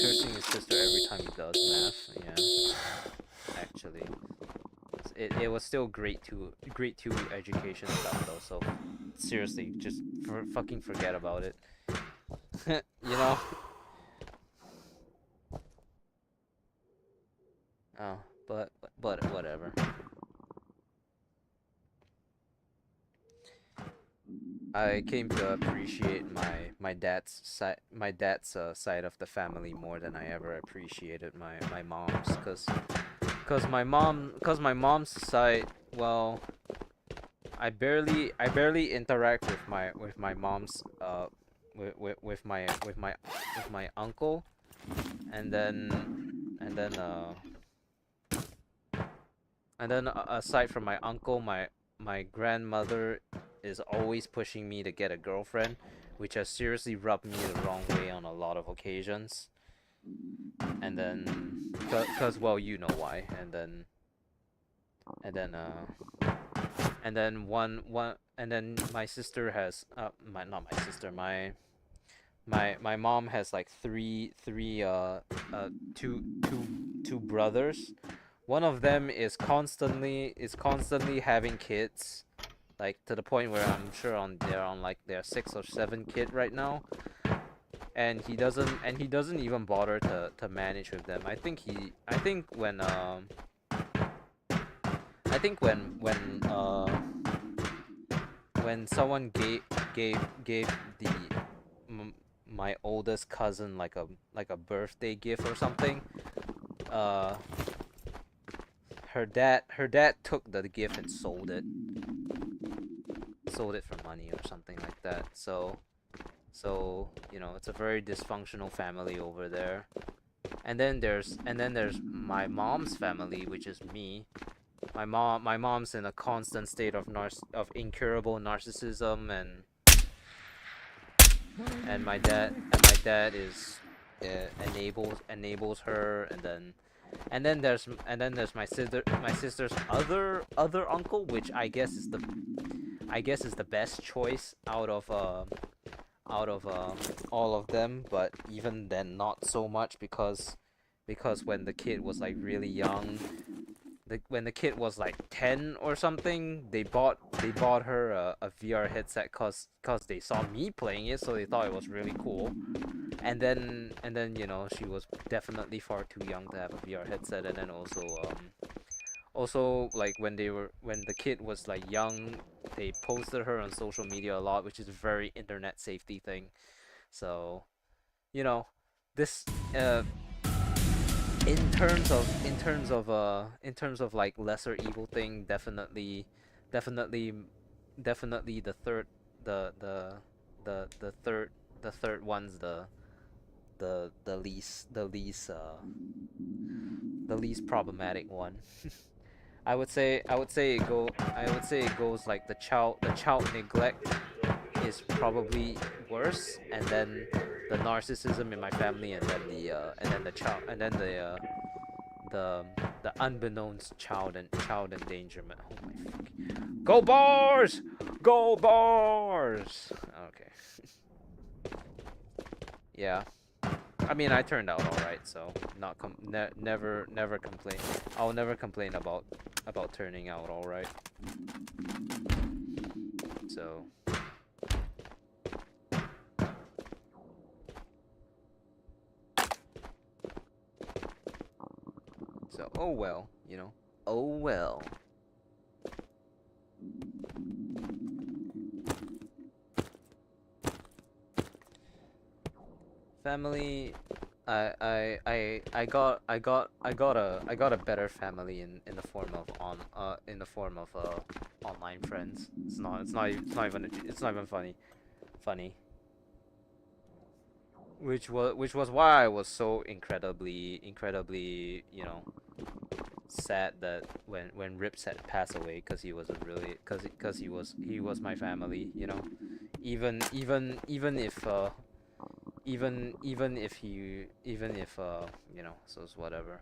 S1: Cursing his sister every time he does math. Yeah, actually, it was still grade 2 education stuff though. So seriously, just fucking forget about it. Oh, but whatever. I came to appreciate my dad's side of the family more than I ever appreciated my mom's, cause my mom's side, well, I barely interact with my mom's with my uncle, and then aside from my uncle, my grandmother is always pushing me to get a girlfriend, which has seriously rubbed me the wrong way on a lot of occasions. And then, well, you know why. And then my sister has not my sister, my mom has like two brothers. One of them is constantly having kids, like to the point where I'm sure they're on like their 6th or 7th kid right now, and he doesn't even bother to manage with them. I think when someone gave my oldest cousin like a birthday gift or something, her dad took the gift and sold it for money or something like that. So it's a very dysfunctional family over there. And then there's my mom's family, which is me. My mom's in a constant state of incurable narcissism, and my dad is enables her, and then there's my sister's other uncle, which I guess is the best choice out of all of them, but even then not so much, because when the kid was like really young, when the kid was like 10 or something, they bought her a VR headset cause they saw me playing it, so they thought it was really cool. And then you know, she was definitely far too young to have a VR headset. And then also like when the kid was like young, they posted her on social media a lot, which is a very internet safety thing. So, you know, this in terms of like lesser evil thing, definitely definitely the the the third the third one's the least problematic one. I would say it goes like the child neglect is probably worse, and then the narcissism in my family, and then the child, and then the the unbeknownst child endangerment. Oh my fucking go bars, go bars. Okay, yeah. I mean, I turned out all right, so never complain. I'll never complain about turning out all right. So oh well, you know. Oh well. Family, I got a better family in the form of online friends. It's not even funny. Which was why I was so incredibly, you know, sad that when Rips had passed away, because he was a really because he was my family, you know. Even if even if you know, so it's whatever.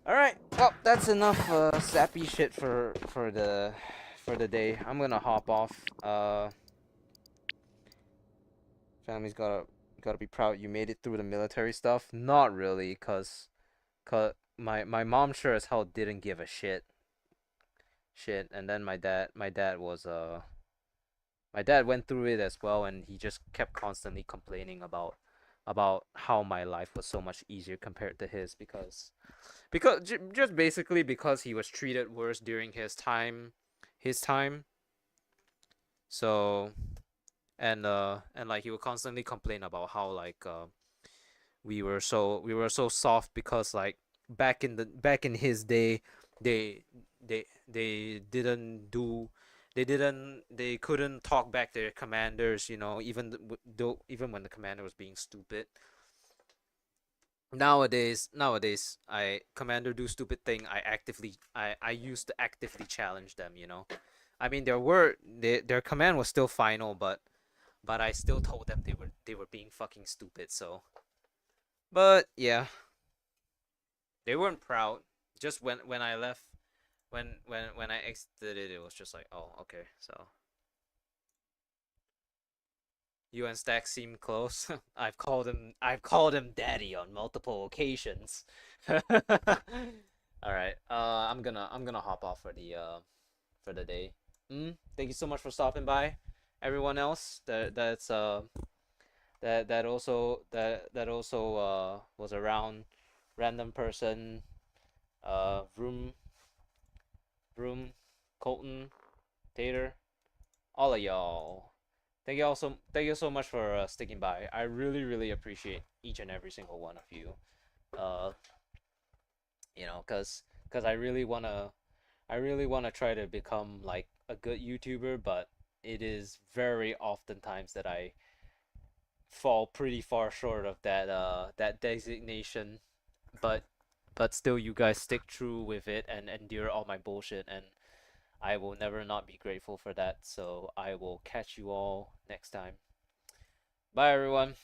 S1: All right, well, that's enough sappy shit for the day. I'm gonna hop off. Family's gotta be proud you made it through the military stuff. Not really, cause my mom sure as hell didn't give a shit. And then my dad went through it as well, and he just kept constantly complaining about how my life was so much easier compared to his, just basically because he was treated worse during his time. So, and like he would constantly complain about how like we were so soft, because like back in his day, they they didn't do they couldn't talk back to their commanders, you know, though even when the commander was being stupid. Nowadays, I commander do stupid thing, I used to actively challenge them, you know. I mean, their command was still final, but I still told them they were being fucking stupid. So, but yeah, they weren't proud. Just when I left, when I exited it, it was just like, oh, okay. So you and Stack seem close. I've called him daddy on multiple occasions. All right. I'm gonna hop off for the day. Thank you so much for stopping by. Everyone else that also was around, random person, Vroom, Colton, Tater, all of y'all. Thank you so much for sticking by. I really appreciate each and every single one of you. Uh, you know, cause I really wanna try to become like a good YouTuber, but it is very oftentimes that I fall pretty far short of that designation. But But still, you guys stick true with it and endure all my bullshit, and I will never not be grateful for that. So I will catch you all next time. Bye, everyone.